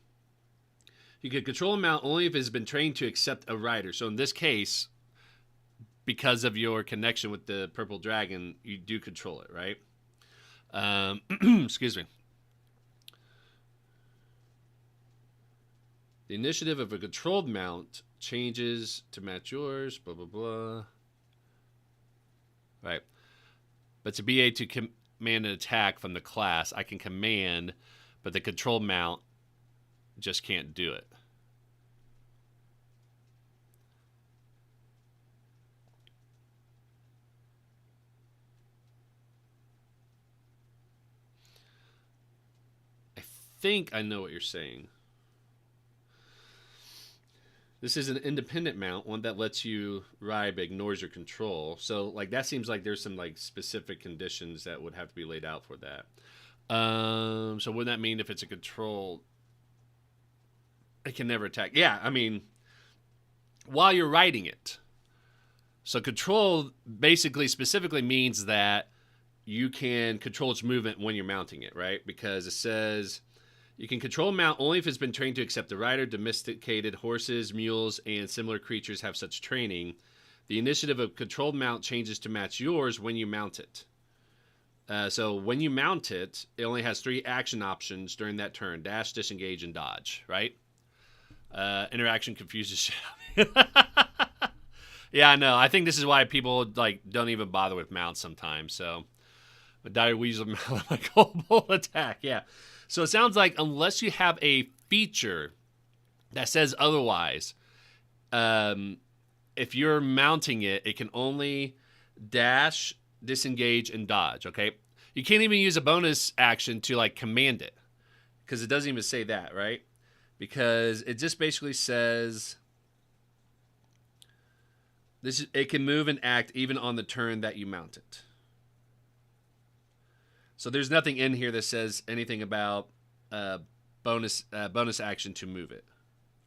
Speaker 1: You can control a mount only if it's been trained to accept a rider. So in this case, because of your connection with the purple dragon, you do control it, right? Excuse me. The initiative of a controlled mount changes to match yours, blah, blah, blah. Right. But to be able to command an attack from the class, I can command, but the controlled mount just can't do it. I think I know what you're saying. This is an independent mount, one that lets you ride but ignores your control. So, like, that seems like there's some, like, specific conditions that would have to be laid out for that. So wouldn't that mean if it's a control, it can never attack? Yeah, I mean, while you're riding it. So control basically specifically means that you can control its movement when you're mounting it, right? Because it says you can control a mount only if it's been trained to accept the rider. Domesticated horses, mules, and similar creatures have such training. The initiative of controlled mount changes to match yours when you mount it. So when you mount it, it only has 3 action options during that turn: dash, disengage, and dodge, right? Interaction confuses shit out of me. Yeah, I know. I think this is why people like don't even bother with mounts sometimes. So, a dire weasel mount like global attack. Yeah. So it sounds like unless you have a feature that says otherwise, if you're mounting it, it can only dash, disengage, and dodge. Okay. You can't even use a bonus action to like command it, because it doesn't even say that, right? Because it just basically says it can move and act even on the turn that you mount it. So there's nothing in here that says anything about bonus action to move it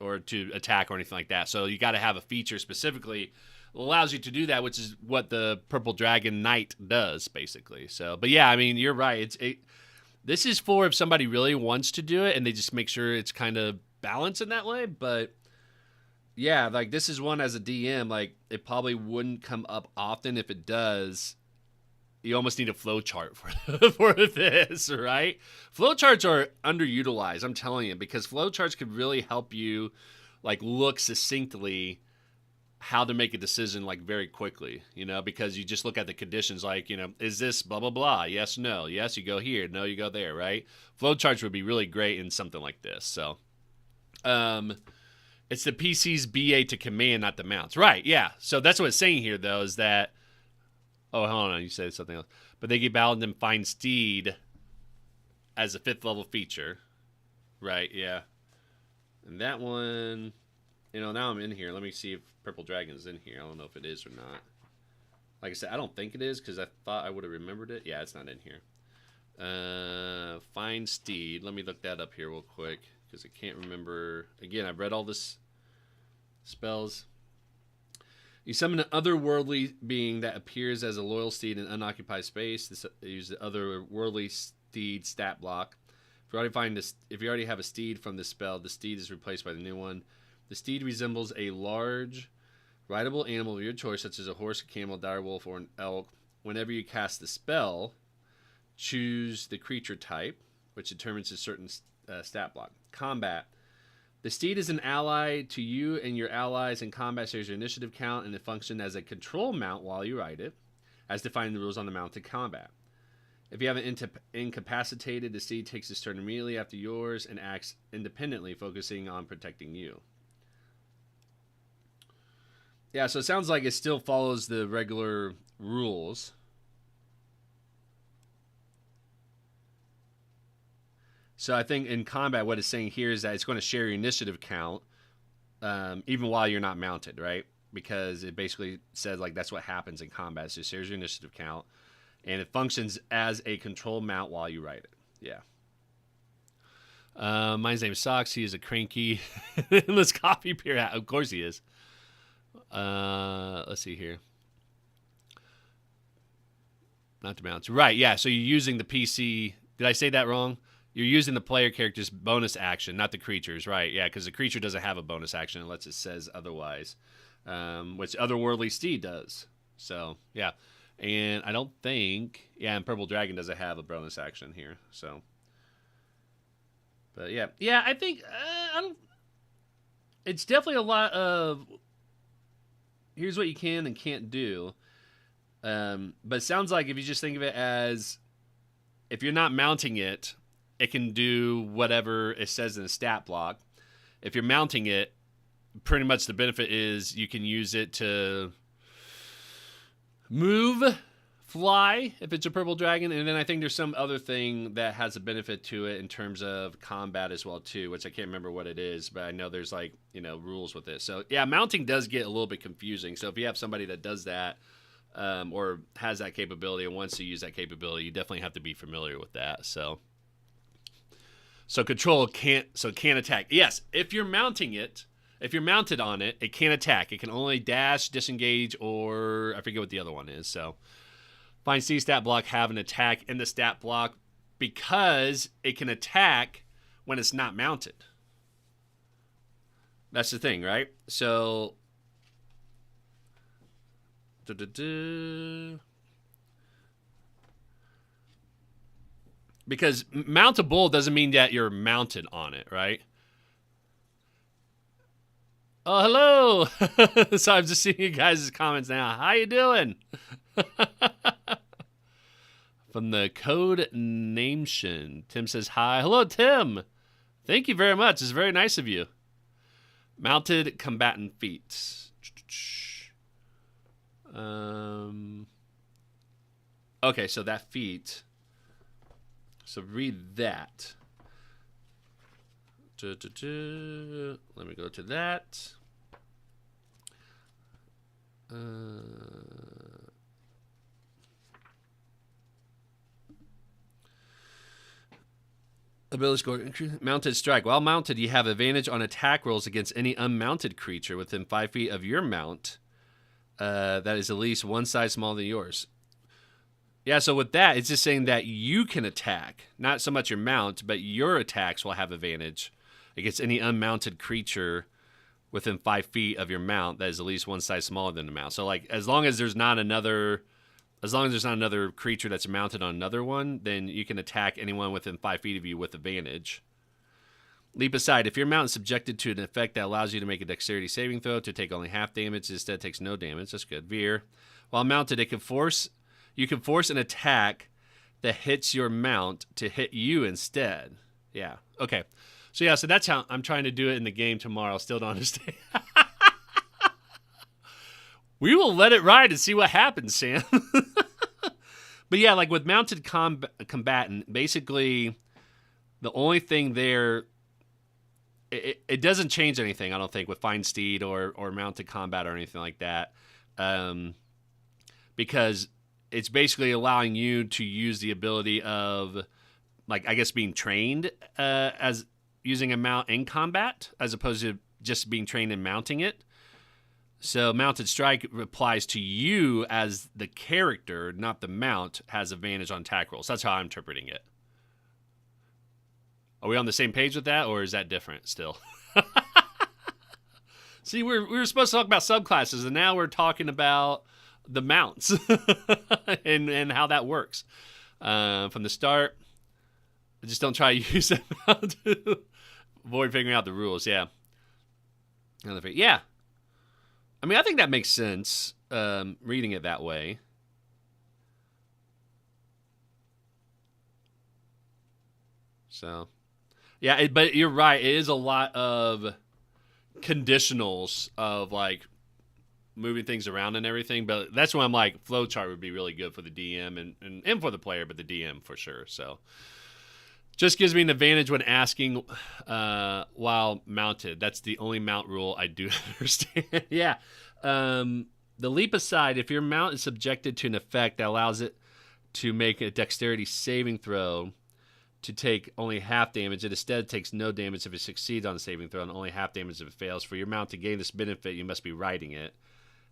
Speaker 1: or to attack or anything like that. So you got to have a feature specifically allows you to do that, which is what the Purple Dragon Knight does, basically. So, but yeah, I mean, you're right. This is for if somebody really wants to do it and they just make sure it's kind of balanced in that way. But yeah, like this is one as a DM, like it probably wouldn't come up often. If it does, you almost need a flow chart for this, right? Flow charts are underutilized, I'm telling you, because flow charts could really help you like look succinctly how to make a decision like very quickly, because you just look at the conditions like, is this blah, blah, blah? Yes, no. Yes, you go here. No, you go there, right? Flow charts would be really great in something like this. So, it's the PC's BA to command, not the mounts. Right, yeah. So that's what it's saying here, though, is that, oh, hold on, you said something else. But they give Paladin Find Steed as a 5th level feature. Right, yeah. And that one, now I'm in here. Let me see if Purple Dragon's in here. I don't know if it is or not. Like I said, I don't think it is because I thought I would have remembered it. Yeah, it's not in here. Find Steed. Let me look that up here real quick because I can't remember. Again, I've read all this spells. You summon an otherworldly being that appears as a loyal steed in unoccupied space. This use the otherworldly steed stat block. If you already have a steed from this spell, the steed is replaced by the new one. The steed resembles a large, rideable animal of your choice, such as a horse, a camel, a direwolf, or an elk. Whenever you cast the spell, choose the creature type, which determines a certain stat block. Combat. The steed is an ally to you and your allies in combat, shares your initiative count, and it functions as a control mount while you ride it, as defined in the rules on the mounted combat. If you have an incapacitated, the steed takes its turn immediately after yours and acts independently, focusing on protecting you. Yeah, so it sounds like it still follows the regular rules. So I think in combat, what it's saying here is that it's going to share your initiative count, even while you're not mounted, right? Because it basically says like that's what happens in combat. So it shares your initiative count, and it functions as a control mount while you ride it. Yeah. My name is Socks. He is a cranky, endless coffee beer. Of course he is. Let's see here. Not to mounts. Right, yeah. So you're using the PC. Did I say that wrong? You're using the player character's bonus action, not the creature's. Right, yeah, because the creature doesn't have a bonus action unless it says otherwise, which Otherworldly Steed does. So, yeah. And I don't think... Yeah, and Purple Dragon doesn't have a bonus action here. So, but yeah. Yeah, I think... I don't... It's definitely a lot of... Here's what you can and can't do. But it sounds like if you just think of it as... If you're not mounting it, it can do whatever it says in the stat block. If you're mounting it, pretty much the benefit is you can use it to move, fly, if it's a purple dragon. And then I think there's some other thing that has a benefit to it in terms of combat as well, too, which I can't remember what it is, but I know there's like, rules with it. So yeah, mounting does get a little bit confusing. So if you have somebody that does that, or has that capability and wants to use that capability, you definitely have to be familiar with that. So control can't attack. Yes, if you're mounting it, if you're mounted on it, it can't attack. It can only dash, disengage, or I forget what the other one is. So find C stat block, have an attack in the stat block because it can attack when it's not mounted. That's the thing, right? So because mountable doesn't mean that you're mounted on it, right? Oh, hello. So I'm just seeing you guys' comments now. How you doing? From the Code Nation, Tim says hi. Hello, Tim. Thank you very much. It's very nice of you. Mounted combatant feats. Okay, so that feat. So read that. Let me go to that. Ability score. Mounted strike. While mounted, you have advantage on attack rolls against any unmounted creature within 5 feet of your mount. that is at least one size smaller than yours. Yeah, so with that, it's just saying that you can attack, not so much your mount, but your attacks will have advantage against any unmounted creature within 5 feet of your mount that is at least one size smaller than the mount. So, like, as long as there's not another creature that's mounted on another one, then you can attack anyone within 5 feet of you with advantage. Leap aside. If your mount is subjected to an effect that allows you to make a dexterity saving throw to take only half damage, instead takes no damage. That's good. Veer. While mounted, you can force an attack that hits your mount to hit you instead. Yeah. Okay. So that's how I'm trying to do it in the game tomorrow. Still don't understand. We will let it ride and see what happens, Sam. But yeah, like with mounted combatant, basically the only thing there, it doesn't change anything, I don't think, with Fine Steed or mounted combat or anything like that. Because it's basically allowing you to use the ability of, like, I guess being trained as using a mount in combat, as opposed to just being trained in mounting it. So mounted strike applies to you as the character, not the mount, has advantage on attack rolls. That's how I'm interpreting it. Are we on the same page with that, or is that different still? See, we were supposed to talk about subclasses, and now we're talking about the mounts and how that works. From the start, just don't try to use that mount to avoid figuring out the rules. Yeah. Yeah. I mean, I think that makes sense, reading it that way. So, yeah, but you're right. It is a lot of conditionals of, like, moving things around and everything. But that's when I'm like, flowchart would be really good for the DM and for the player, but the DM for sure. So, just gives me an advantage when asking while mounted. That's the only mount rule I do understand. Yeah. The leap aside, if your mount is subjected to an effect that allows it to make a dexterity saving throw to take only half damage, it instead takes no damage if it succeeds on the saving throw and only half damage if it fails. For your mount to gain this benefit, you must be riding it.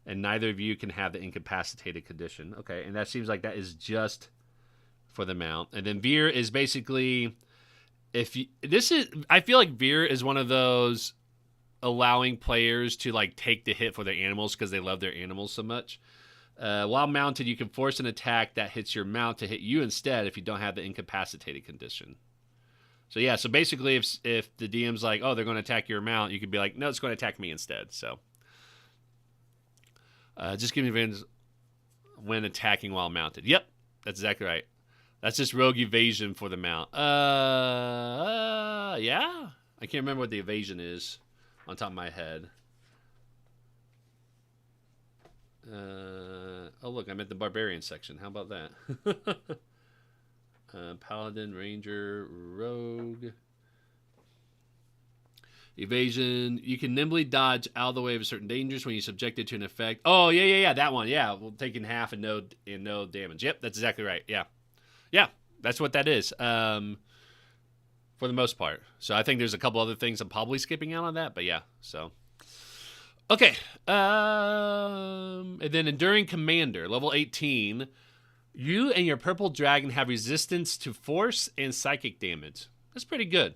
Speaker 1: And neither of you can have the incapacitated condition. Okay, and that seems like that is just for the mount. And then Veer is basically, I feel like Veer is one of those allowing players to, like, take the hit for their animals because they love their animals so much. While mounted, you can force an attack that hits your mount to hit you instead if you don't have the incapacitated condition. So yeah, so basically if the DM's like, oh, they're going to attack your mount, you could be like, no, it's going to attack me instead. So just give me advantage when attacking while mounted. Yep, that's exactly right. That's just rogue evasion for the mount. Yeah? I can't remember what the evasion is on top of my head. Oh, look, I'm at the barbarian section. How about that? Paladin, ranger, rogue. Evasion. You can nimbly dodge out of the way of certain dangers when you're subjected to an effect. Oh, yeah, that one. Yeah, well, taking half and no damage. Yep, that's exactly right. Yeah, that's what that is. For the most part. So I think there's a couple other things I'm probably skipping out on that, but yeah, so. Okay. And then Enduring Commander, level 18. You and your purple dragon have resistance to force and psychic damage. That's pretty good.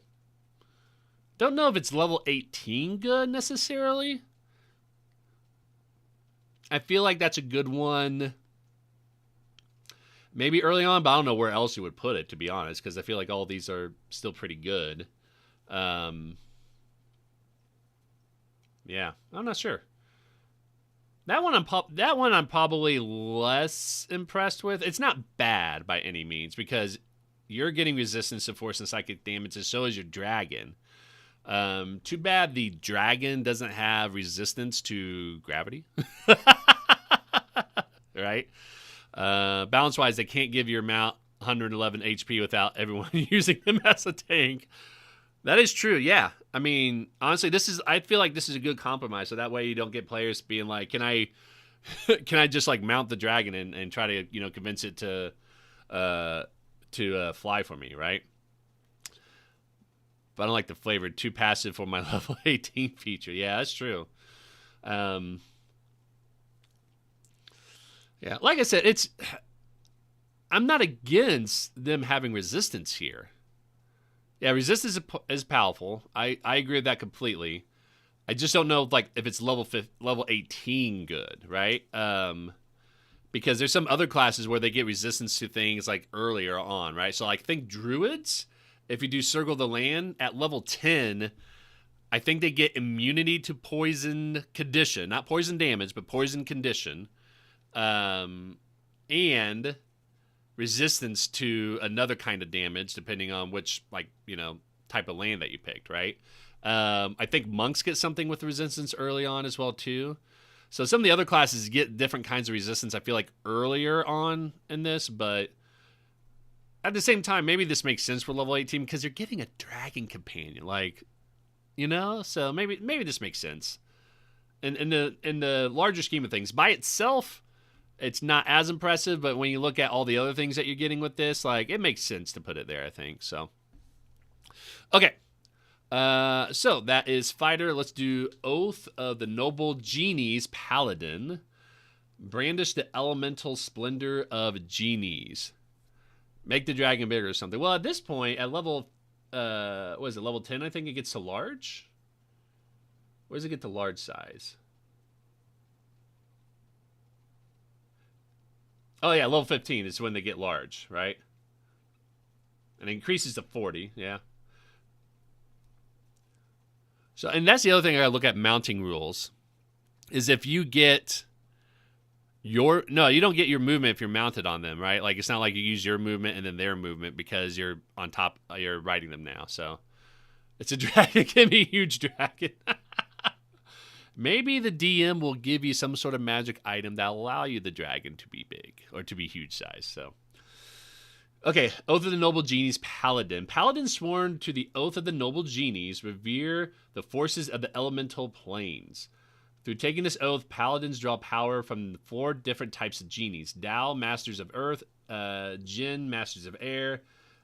Speaker 1: Don't know if it's level 18 good necessarily. I feel like that's a good one. Maybe early on, but I don't know where else you would put it, to be honest, because I feel like all these are still pretty good. Yeah, I'm not sure. That one I'm probably less impressed with. It's not bad by any means because you're getting resistance to force and psychic damage, and so is your dragon. Too bad the dragon doesn't have resistance to gravity. Right? Balance-wise, they can't give your mount 111 HP without everyone using them as a tank. That is true, yeah. I mean, honestly, I feel like this is a good compromise, so that way you don't get players being like, can I just, like, mount the dragon and try to, convince it to fly for me, right? But I don't like the flavor. Too passive for my level 18 feature. Yeah, that's true. Yeah, like I said, I'm not against them having resistance here. Yeah, resistance is powerful. I agree with that completely. I just don't know if it's level 18 good, right? Because there's some other classes where they get resistance to things like earlier on, right? So like think druids, if you do circle the land at level 10, I think they get immunity to poison condition, not poison damage, but poison condition, and resistance to another kind of damage depending on which type of land that you picked, right? I think monks get something with resistance early on as well too. So some of the other classes get different kinds of resistance, I feel like, earlier on in this, but at the same time, maybe this makes sense for level 18 because you're getting a dragon companion, so maybe this makes sense. In the larger scheme of things, by itself, it's not as impressive, but when you look at all the other things that you're getting with this, it makes sense to put it there, I think. So, okay. So that is fighter. Let's do Oath of the Noble Genies Paladin. Brandish the elemental splendor of genies. Make the dragon bigger or something. Well, at this point, at level, what is it, level 10, I think it gets to large? Where does it get to large size? Oh, yeah, level 15 is when they get large, right? And it increases to 40, yeah. So, and that's the other thing I gotta look at mounting rules, is if you get you don't get your movement if you're mounted on them, right? Like, it's not like you use your movement and then their movement because you're on top, you're riding them now. So, it's a dragon. It can be a huge dragon. Maybe the DM will give you some sort of magic item that will allow you the dragon to be big or to be huge size. So, okay, Oath of the Noble Genies Paladin. Paladins sworn to the Oath of the Noble Genies revere the forces of the elemental planes. Through taking this oath, paladins draw power from 4 different types of genies. Dao, masters of earth, Jinn, masters of air,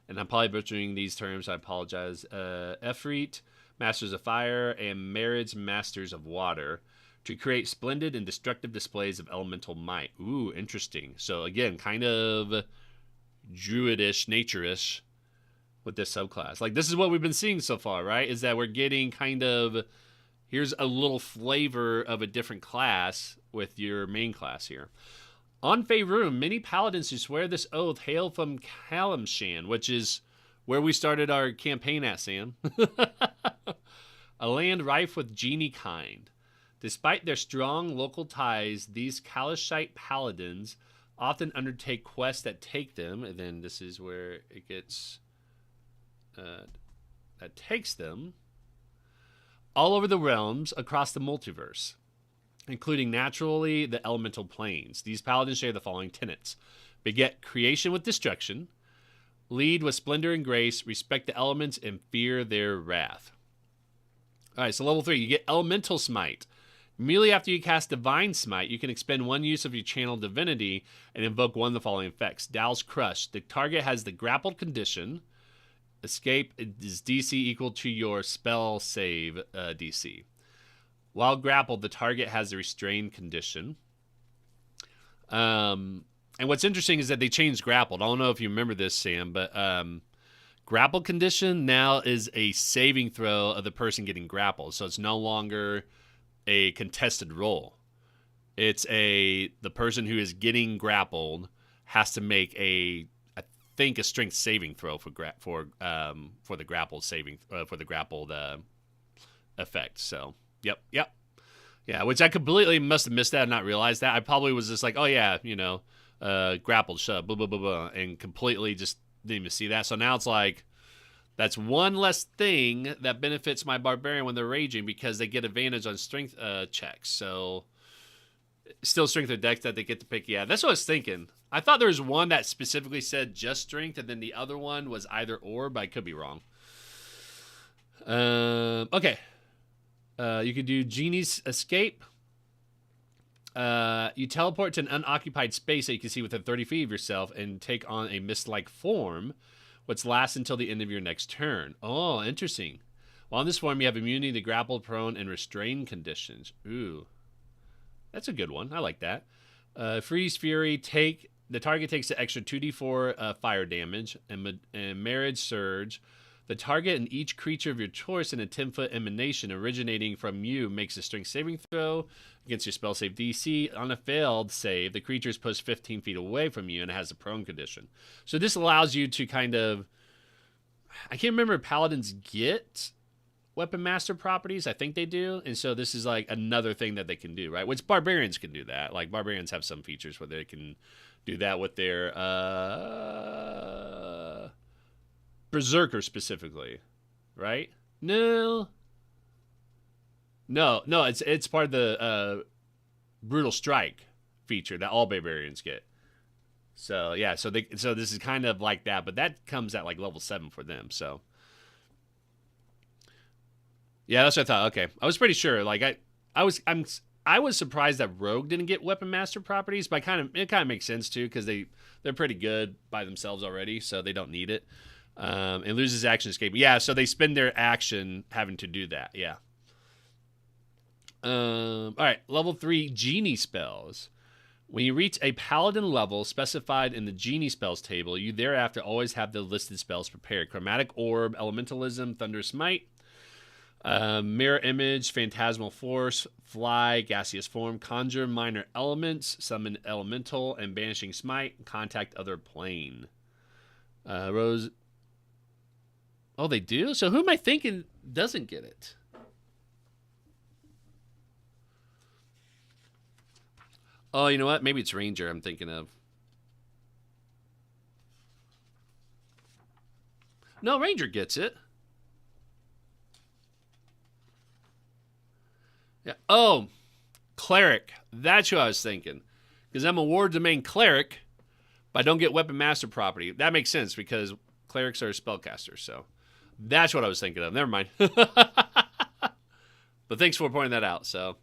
Speaker 1: and I'm probably butchering these terms, I apologize. Efreet, masters of fire, and Marids, masters of water, to create splendid and destructive displays of elemental might. Ooh, interesting. So again, kind of druidish, nature-ish with this subclass. This is what we've been seeing so far, right? Is that we're getting kind of, here's a little flavor of a different class with your main class here. On Faerun, many paladins who swear this oath hail from Kalimshan, which is where we started our campaign at, Sam. A land rife with genie kind. Despite their strong local ties, these Kalashite paladins often undertake quests that take them, and then this is where it gets, that takes them all over the realms across the multiverse, including naturally the elemental planes. These paladins share the following tenets: beget creation with destruction, lead with splendor and grace, respect the elements, and fear their wrath. All right, so level 3, you get Elemental Smite. Immediately after you cast Divine Smite, you can expend 1 use of your channel divinity and invoke one of the following effects. Dow's Crush. The target has the grappled condition. Escape is DC equal to your spell save DC. While grappled, the target has the restrained condition. And what's interesting is that they changed grappled. I don't know if you remember this, Sam, but grappled condition now is a saving throw of the person getting grappled. So it's no longer a contested roll. It's the person who is getting grappled has to make a strength saving throw for the grappled saving for the grappled effect. So yeah, which I completely must have missed that and not realized that. I probably was just like, oh yeah, grappled shove, blah blah blah blah, and completely just didn't even see that. So now it's like, that's one less thing that benefits my barbarian when they're raging because they get advantage on strength checks. So still strength or dex that they get to pick. Yeah, that's what I was thinking. I thought there was one that specifically said just strength, and then the other one was either or, but I could be wrong. Okay. You could do Genie's Escape. You teleport to an unoccupied space that you can see within 30 feet of yourself and take on a mist-like form, which lasts until the end of your next turn. Oh, interesting. While in this form, you have immunity to grappled, prone, and restrained conditions. Ooh. That's a good one. I like that. Freeze Fury, the target takes the extra 2d4 fire damage, and Marriage Surge. The target and each creature of your choice in a 10-foot emanation originating from you makes a strength saving throw against your spell save DC. On a failed save, the creature is pushed 15 feet away from you and it has a prone condition. So this allows you to kind of... I can't remember if Paladins get Weapon Master properties. I think they do. And so this is like another thing that they can do, right? Which Barbarians can do that. Like Barbarians have some features where they can do that with their... Berserker specifically, right? No, it's part of the Brutal Strike feature that all Barbarians get. So yeah, so this is kind of like that, but that comes at like level 7 for them. So yeah, that's what I thought. Okay, I was pretty sure. Like I was surprised that Rogue didn't get Weapon Master properties, but it kind of makes sense too because they're pretty good by themselves already, so they don't need it. And loses action escape. Yeah, so they spend their action having to do that. Yeah. All right, level 3 Genie spells. When you reach a Paladin level specified in the Genie spells table, you thereafter always have the listed spells prepared. Chromatic Orb, Elementalism, Thunder Smite, Mirror Image, Phantasmal Force, Fly, Gaseous Form, Conjure Minor Elements, Summon Elemental, and Banishing Smite, Contact Other Plane. Rose... Oh, they do? So who am I thinking doesn't get it? Oh, you know what? Maybe it's Ranger I'm thinking of. No, Ranger gets it. Yeah. Oh, Cleric. That's who I was thinking. Because I'm a War Domain Cleric, but I don't get Weapon Master property. That makes sense because Clerics are spellcasters, so... That's what I was thinking of. Never mind. But thanks for pointing that out. So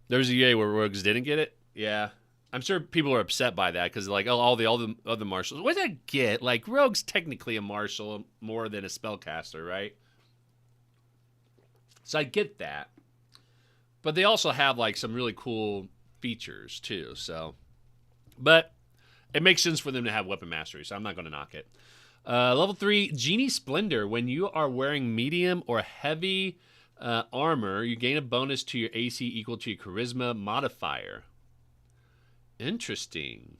Speaker 1: there's a year where Rogues didn't get it. Yeah. I'm sure people are upset by that because like, oh, all the other marshals. What did I get? Like, Rogue's technically a marshal more than a spellcaster, right? So I get that. But they also have like some really cool features too. So, but it makes sense for them to have weapon mastery. So I'm not going to knock it. Level 3, Genie Splendor. When you are wearing medium or heavy armor, you gain a bonus to your AC equal to your Charisma modifier. Interesting.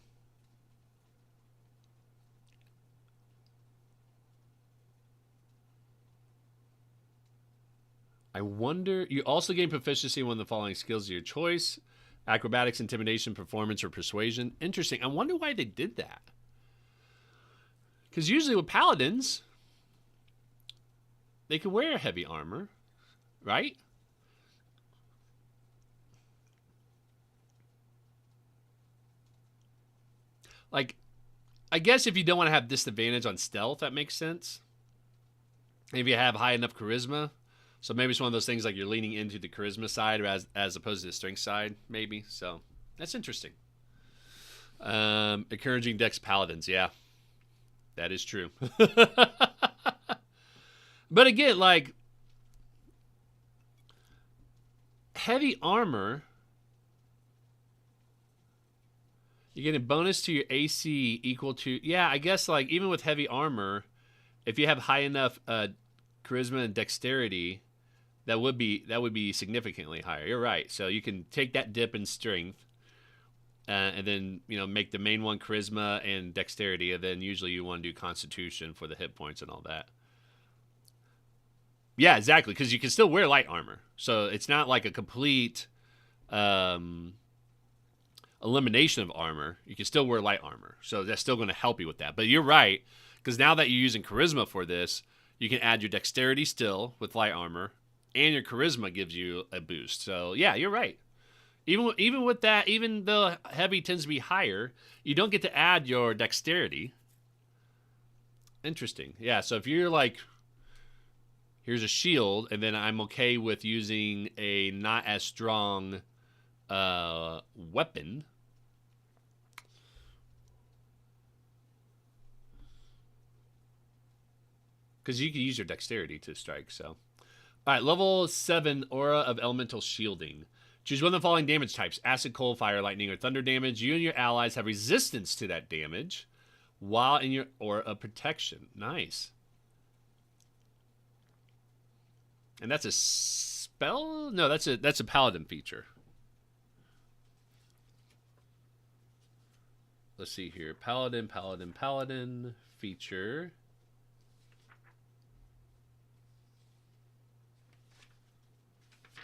Speaker 1: I wonder... You also gain proficiency in one of the following skills of your choice. Acrobatics, Intimidation, Performance, or Persuasion. Interesting. I wonder why they did that. Because usually with Paladins, they can wear heavy armor, right? Like, I guess if you don't want to have disadvantage on stealth, that makes sense. If you have high enough charisma. So maybe it's one of those things like you're leaning into the charisma side as opposed to the strength side, maybe. So that's interesting. Encouraging Dex Paladins, yeah. That is true. But again, like, heavy armor, you get a bonus to your AC equal to... Yeah, I guess, like, even with heavy armor, if you have high enough charisma and dexterity, that would be significantly higher. You're right. So you can take that dip in strength, and then, you know, make the main one charisma and dexterity, and then usually you want to do constitution for the hit points and all that. Yeah, exactly, because you can still wear light armor. So it's not like a complete elimination of armor. You can still wear light armor. So that's still going to help you with that. But you're right, because now that you're using charisma for this, you can add your dexterity still with light armor, and your charisma gives you a boost. So yeah, you're right. Even with that, even though heavy tends to be higher, you don't get to add your dexterity. Interesting. Yeah, so if you're like, here's a shield, and then I'm okay with using a not as strong weapon. Because you can use your dexterity to strike, so. All right, level 7, Aura of Elemental Shielding. Choose one of the following damage types: acid, cold, fire, lightning, or thunder damage. You and your allies have resistance to that damage while in your aura of protection. Nice. And that's a spell? No, that's a paladin feature. Let's see here. Paladin feature.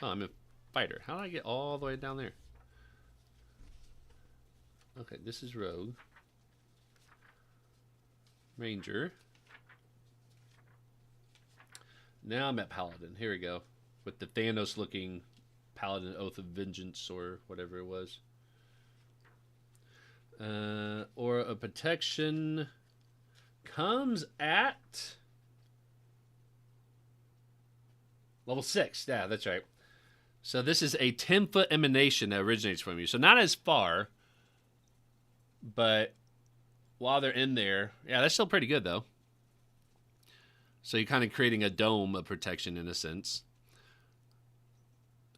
Speaker 1: Oh, I'm a fighter. How did I get all the way down there? Okay, this is rogue. Ranger. Now I'm at paladin. Here we go. With the Thanos looking paladin oath of vengeance or whatever it was. Aura of protection comes at level 6. Yeah, that's right. So this is a 10-foot emanation that originates from you. So not as far, but while they're in there, yeah, that's still pretty good though. So you're kind of creating a dome of protection in a sense.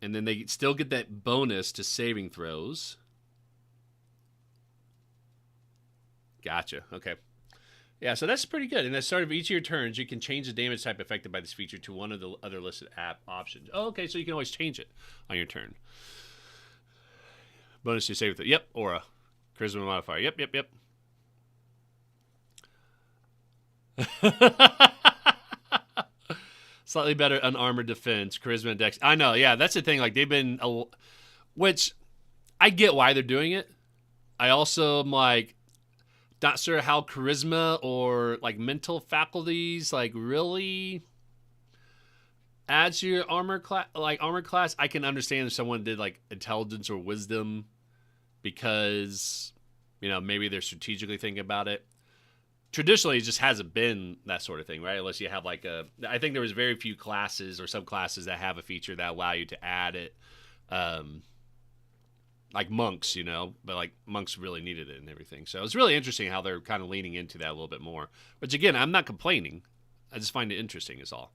Speaker 1: And then they still get that bonus to saving throws. Gotcha. Okay. Yeah, so that's pretty good. And at the start of each of your turns, you can change the damage type affected by this feature to one of the other listed app options. Oh, okay, so you can always change it on your turn. Bonus to save throw. Yep, aura. Charisma modifier. Yep. Slightly better unarmored defense, charisma and dex. I know, yeah, that's the thing. Like, they've been, which I get why they're doing it. I also am like, not sure how charisma or like mental faculties like really adds to your armor class. Like armor class, I can understand if someone did like intelligence or wisdom because, you know, maybe they're strategically thinking about it. Traditionally, it just hasn't been that sort of thing, right? Unless you have like I think there was very few classes or subclasses that have a feature that allow you to add it. Like monks, you know, but like monks really needed it and everything. So it's really interesting how they're kind of leaning into that a little bit more. Which again, I'm not complaining. I just find it interesting is all.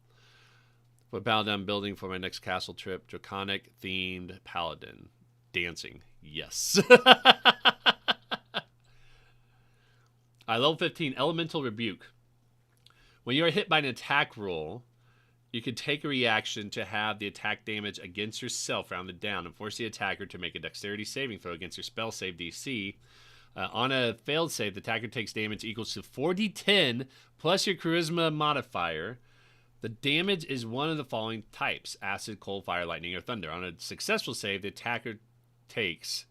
Speaker 1: What paladin I'm building for my next castle trip? Draconic themed paladin. Dancing. Yes. Level 15, Elemental Rebuke. When you are hit by an attack roll, you can take a reaction to have the attack damage against yourself rounded down and force the attacker to make a dexterity saving throw against your spell save DC. On a failed save, the attacker takes damage equals to 4d10 plus your charisma modifier. The damage is one of the following types: acid, cold, fire, lightning, or thunder. On a successful save, the attacker takes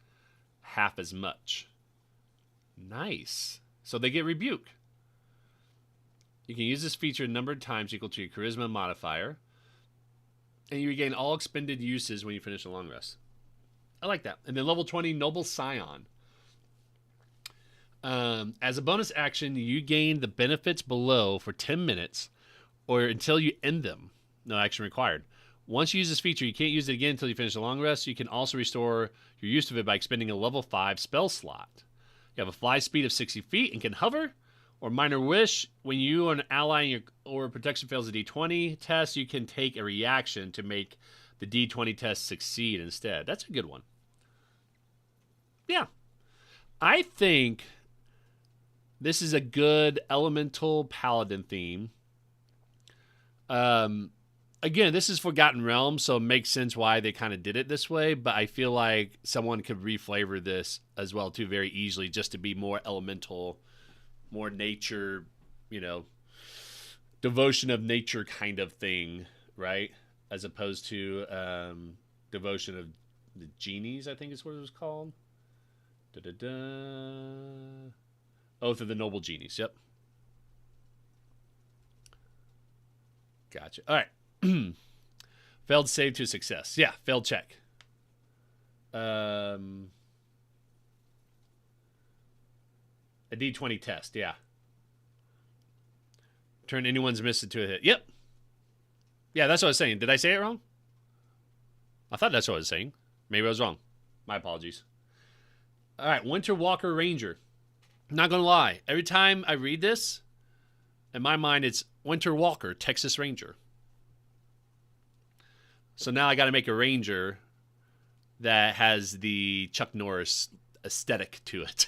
Speaker 1: half as much. Nice. So they get rebuke. You can use this feature a number of times equal to your charisma modifier. And you regain all expended uses when you finish a long rest. I like that. And then level 20, Noble Scion. As a bonus action, you gain the benefits below for 10 minutes or until you end them. No action required. Once you use this feature, you can't use it again until you finish a long rest. You can also restore your use of it by expending a level 5 spell slot. You have a fly speed of 60 feet and can hover. Or minor wish, when you or an ally in your aura protection fails a d20 test, you can take a reaction to make the d20 test succeed instead. That's a good one. Yeah. I think this is a good elemental paladin theme. Again, this is Forgotten Realms, so it makes sense why they kind of did it this way, but I feel like someone could reflavor this as well too very easily just to be more elemental, more nature, you know, devotion of nature kind of thing, right? As opposed to devotion of the genies, I think is what it was called. Oath of the Noble Genies, yep. Gotcha. All right. Failed save to success. Yeah, failed check. A D20 test, yeah. Turn anyone's miss into a hit. Yep. Yeah, that's what I was saying. Did I say it wrong? I thought that's what I was saying. Maybe I was wrong. My apologies. All right, Winter Walker Ranger. I'm not going to lie. Every time I read this, in my mind, it's Winter Walker, Texas Ranger. So now I got to make a Ranger that has the Chuck Norris aesthetic to it.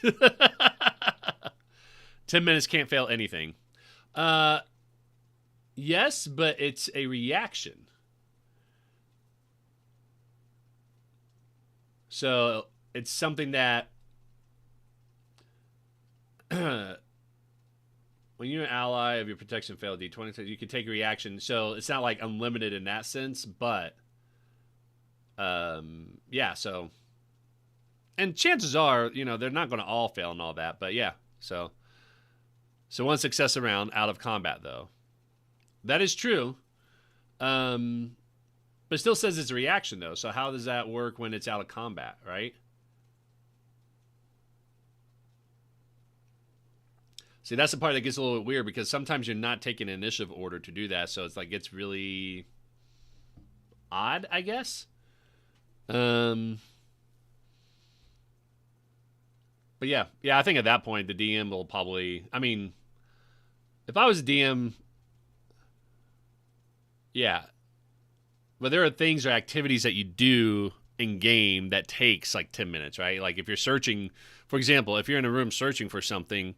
Speaker 1: 10 minutes can't fail anything. Yes, but it's a reaction. So it's something that when you're an ally of your protection failed D20, you can take a reaction. So it's not like unlimited in that sense, but yeah. So, and chances are, they're not going to all fail and all that, but yeah. So one success around out of combat though. That is true. But it still says it's a reaction though. So how does that work when it's out of combat, right? See, that's the part that gets a little bit weird because sometimes you're not taking initiative order to do that, so it's like it's really odd, I guess. But yeah, I think at that point the DM will probably. I mean, if I was a DM, yeah, but there are things or activities that you do in game that takes like 10 minutes, right? Like if you're searching, for example, if you're in a room searching for something.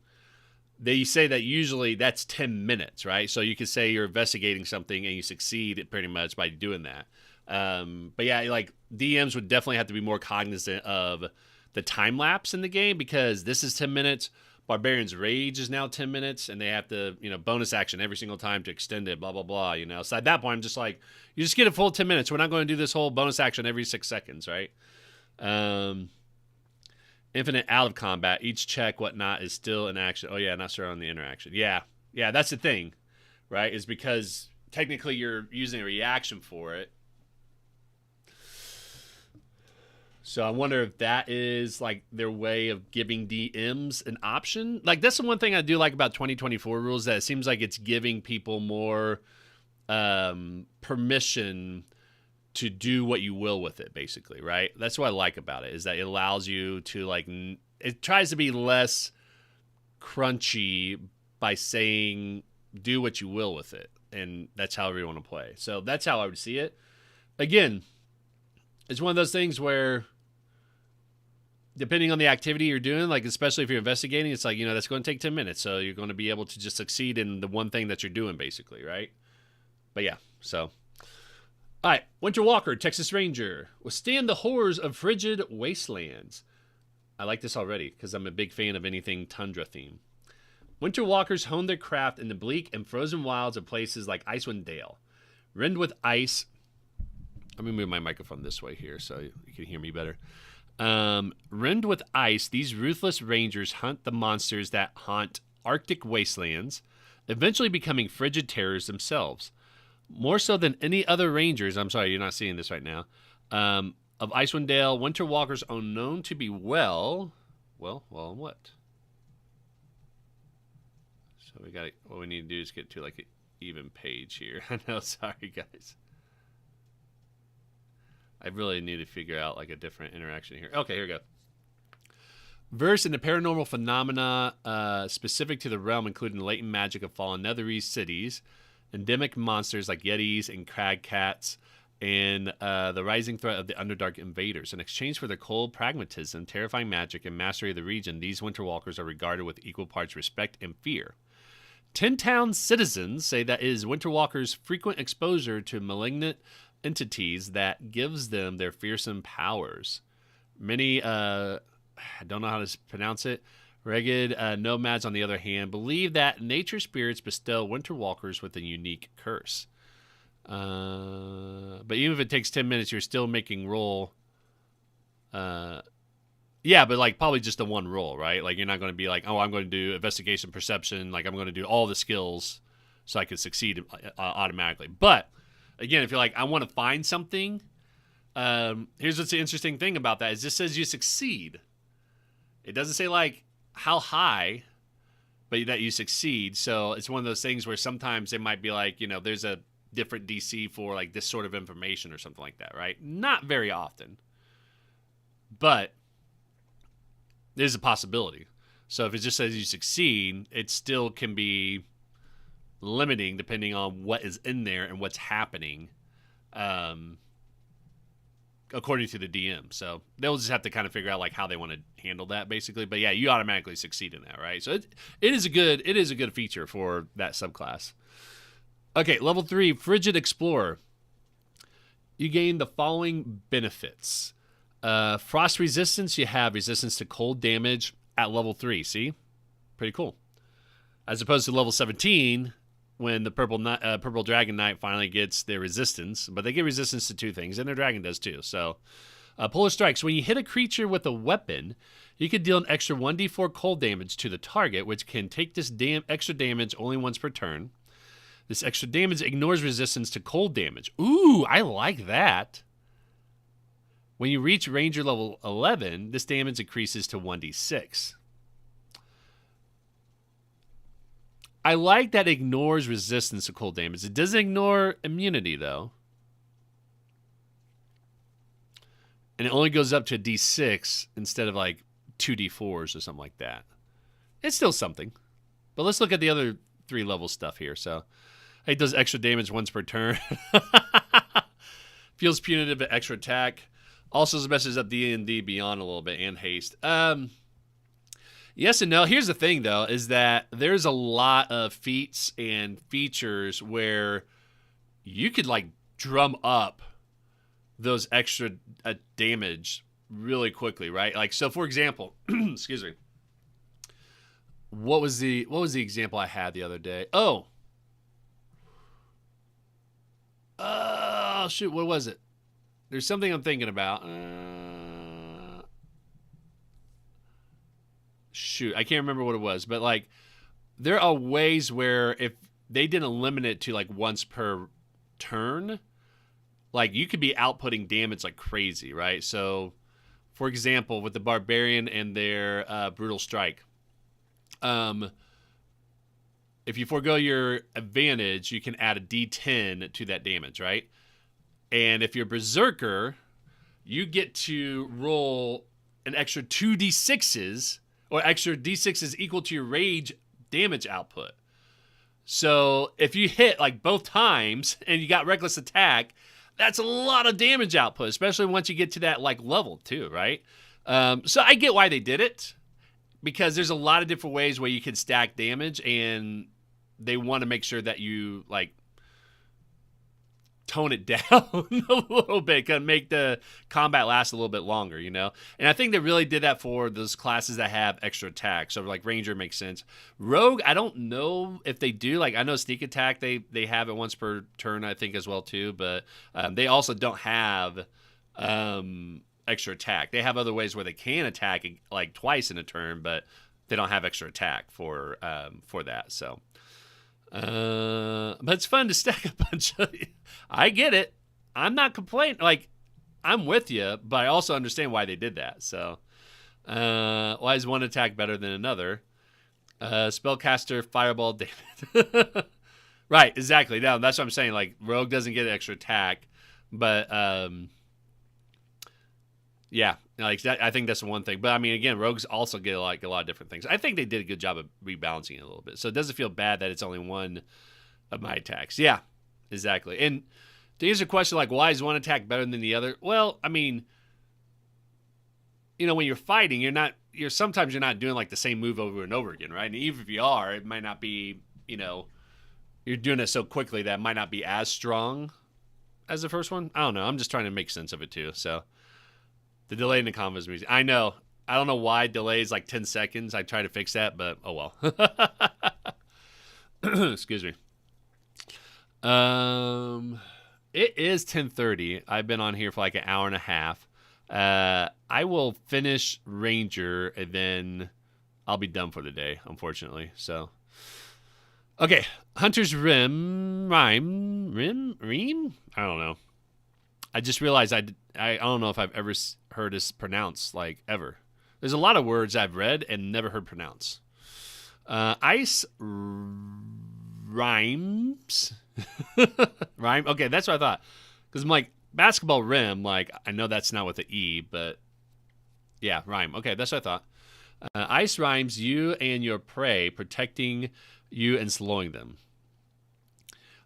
Speaker 1: They say that usually that's 10 minutes, right? So you could say you're investigating something and you succeed pretty much by doing that. But yeah, like DMs would definitely have to be more cognizant of the time lapse in the game because this is 10 minutes. Barbarian's Rage is now 10 minutes and they have to, bonus action every single time to extend it, blah, blah, blah, So at that point, I'm just like, you just get a full 10 minutes. We're not going to do this whole bonus action every 6 seconds, right? Infinite out of combat. Each check, whatnot, is still in action. Oh, yeah, not surrounding the interaction. Yeah, that's the thing, right? Is because technically you're using a reaction for it. So I wonder if that is like their way of giving DMs an option. Like that's the one thing I do like about 2024 rules that it seems like it's giving people more permission to do what you will with it, basically, right? That's what I like about it, is that it allows you to, like, it tries to be less crunchy by saying do what you will with it, and that's however you want to play. So that's how I would see it. Again, it's one of those things where depending on the activity you're doing, like especially if you're investigating, it's like, that's going to take 10 minutes, so you're going to be able to just succeed in the one thing that you're doing, basically, right? But yeah, so... All right, Winter Walker, Texas Ranger. Withstand the horrors of frigid wastelands. I like this already because I'm a big fan of anything tundra theme. Winter Walkers hone their craft in the bleak and frozen wilds of places like Icewind Dale. Rind with ice. Let me move my microphone this way here so you can hear me better. Rind with ice, these ruthless rangers hunt the monsters that haunt Arctic wastelands, eventually becoming frigid terrors themselves. More so than any other rangers, I'm sorry, you're not seeing this right now, of Icewind Dale, Winter Walkers are known to be what? So what we need to do is get to like an even page here. I know, sorry guys. I really need to figure out like a different interaction here. Okay, here we go. Versed in the paranormal phenomena specific to the realm, including the latent magic of fallen Netherese cities, endemic monsters like Yetis and Crag Cats, and the rising threat of the Underdark invaders. In exchange for their cold pragmatism, terrifying magic, and mastery of the region, these Winter Walkers are regarded with equal parts respect and fear. 10 Town citizens say that it is Winter Walkers' frequent exposure to malignant entities that gives them their fearsome powers. Many, I don't know how to pronounce it, Ragged nomads, on the other hand, believe that nature spirits bestow Winter Walkers with a unique curse. But even if it takes 10 minutes, you're still making roll. Yeah, but like probably just the one roll, right? Like you're not going to be like, oh, I'm going to do investigation, perception. Like I'm going to do all the skills so I can succeed automatically. But again, if you're like, I want to find something, here's what's the interesting thing about that is this says you succeed. It doesn't say like how high, but that you succeed. So it's one of those things where sometimes they might be like, there's a different DC for like this sort of information or something like that, right? Not very often, but there's a possibility. So if it just says you succeed, it still can be limiting depending on what is in there and what's happening. according to the DM. So they'll just have to kind of figure out like how they want to handle that, basically. But yeah, you automatically succeed in that, right? So it is a good feature for that subclass. Okay, level 3, Frigid Explorer. You gain the following benefits. Frost resistance. You have resistance to cold damage at level 3. See, pretty cool. As opposed to level 17, when the purple dragon knight finally gets their resistance, but they get resistance to 2 things, and their dragon does too. So, polar strikes. When you hit a creature with a weapon, you can deal an extra 1d4 cold damage to the target, which can take this extra damage only once per turn. This extra damage ignores resistance to cold damage. Ooh, I like that. When you reach Ranger level 11, this damage increases to 1d6. I like that ignores resistance to cold damage. It doesn't ignore immunity, though. And it only goes up to a d6 instead of like 2d4s or something like that. It's still something. But let's look at the other 3 level stuff here. So it does extra damage once per turn. Feels punitive but extra attack. Also messes up D&D Beyond a little bit and haste. Yes and no. Here's the thing, though, is that there's a lot of feats and features where you could like drum up those extra damage really quickly, right? Like, so for example, excuse me. What was the example I had the other day? Oh, shoot, what was it? There's something I'm thinking about. Shoot, I can't remember what it was, but like, there are ways where if they didn't limit it to like once per turn, like you could be outputting damage like crazy, right? So, for example, with the Barbarian and their Brutal Strike, if you forego your advantage, you can add a D10 to that damage, right? And if you're Berserker, you get to roll an extra 2d6s, or extra d6s equal to your rage damage output. So if you hit like both times and you got reckless attack, that's a lot of damage output, especially once you get to that like level too, right? So I get why they did it, because there's a lot of different ways where you can stack damage, and they want to make sure that you like tone it down a little bit, kind of make the combat last a little bit longer, you know? And I think they really did that for those classes that have extra attack. So like Ranger makes sense. Rogue, I don't know if they do. Like, I know Sneak Attack, they have it once per turn, I think, as well too. But they also don't have extra attack. They have other ways where they can attack like twice in a turn, but they don't have extra attack for that. So but it's fun to stack a bunch of. I get it. I'm not complaining. Like, I'm with you, but I also understand why they did that. So, why is one attack better than another? Spellcaster Fireball damage. Right, exactly. Now that's what I'm saying. Like, Rogue doesn't get extra attack, but yeah, like that, I think that's the one thing. But I mean, again, Rogues also get like a lot of different things. I think they did a good job of rebalancing it a little bit, so it doesn't feel bad that it's only one of my attacks. Yeah, exactly. And to answer the question, like, why is one attack better than the other? Well, I mean, you know, when you're fighting, you're sometimes not doing like the same move over and over again, right? And even if you are, it might not be, you know, you're doing it so quickly that it might not be as strong as the first one. I don't know. I'm just trying to make sense of it too. So. The delay in the combos music. I know. I don't know why delay is like 10 seconds. I try to fix that, but oh well. Excuse me. It is 10:30. I've been on here for like an hour and a half. I will finish Ranger and then I'll be done for the day, unfortunately. So, okay. Hunter's Ream? I don't know. I just realized I don't know if I've ever heard this pronounced, like, ever. There's a lot of words I've read and never heard pronounced. Ice Rhymes. Rhyme? Okay, that's what I thought. Because I'm like, basketball rim, like, I know that's not with the E, but yeah, rhyme. Okay, that's what I thought. Ice Rhymes you and your prey, protecting you and slowing them.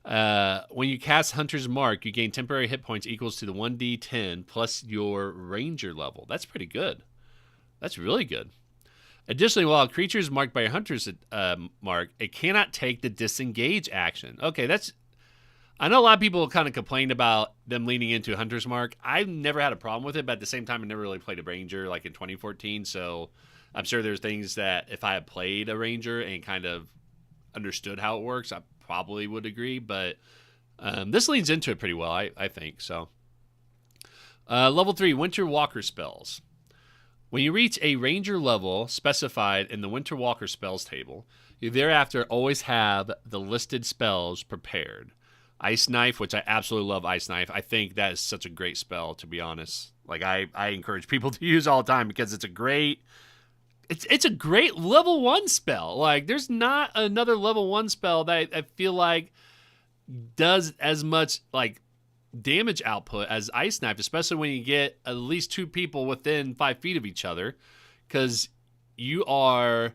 Speaker 1: When you cast Hunter's Mark, you gain temporary hit points equals to the 1d10 plus your Ranger level. That's pretty good. That's really good. Additionally, while a creature is marked by a Hunter's Mark, it cannot take the disengage action. Okay, that's... I know a lot of people kind of complained about them leaning into Hunter's Mark. I've never had a problem with it, but at the same time, I never really played a Ranger like in 2014, so I'm sure there's things that if I had played a Ranger and kind of understood how it works, I probably would agree, but this leans into it pretty well, I think. So, level 3, Winter Walker spells. When you reach a Ranger level specified in the Winter Walker spells table, you thereafter always have the listed spells prepared. Ice Knife, which I absolutely love Ice Knife. I think that is such a great spell, to be honest. Like, I encourage people to use all the time because it's a great... It's a great level 1 spell. Like, there's not another level 1 spell that I feel like does as much, like, damage output as Ice Knife, especially when you get at least 2 people within 5 feet of each other, because you are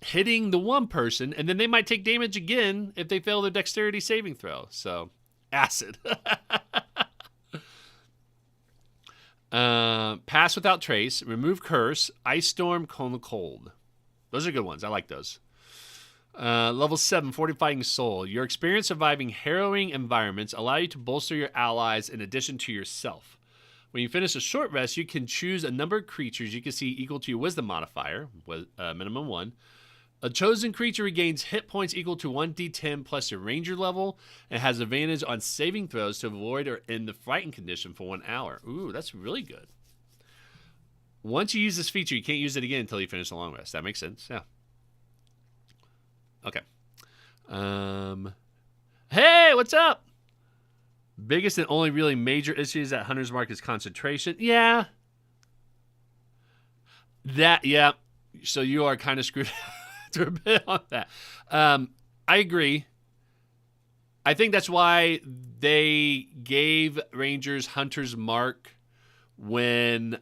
Speaker 1: hitting the one person, and then they might take damage again if they fail their dexterity saving throw. So, acid. Pass Without Trace, Remove Curse, Ice Storm, Cone of Cold. Those are good ones. I like those. Level 7, Fortifying Soul. Your experience surviving harrowing environments allow you to bolster your allies in addition to yourself. When you finish a short rest, you can choose a number of creatures you can see equal to your Wisdom modifier, with minimum 1. A chosen creature regains hit points equal to 1d10 plus your Ranger level and has advantage on saving throws to avoid or end the frightened condition for 1 hour. Ooh, that's really good. Once you use this feature, you can't use it again until you finish the long rest. That makes sense. Yeah. Okay. Hey, what's up? Biggest and only really major issues at Hunter's Mark is concentration. Yeah. Yeah. So you are kind of screwed a bit on that. I agree. I think that's why they gave Rangers Hunter's Mark when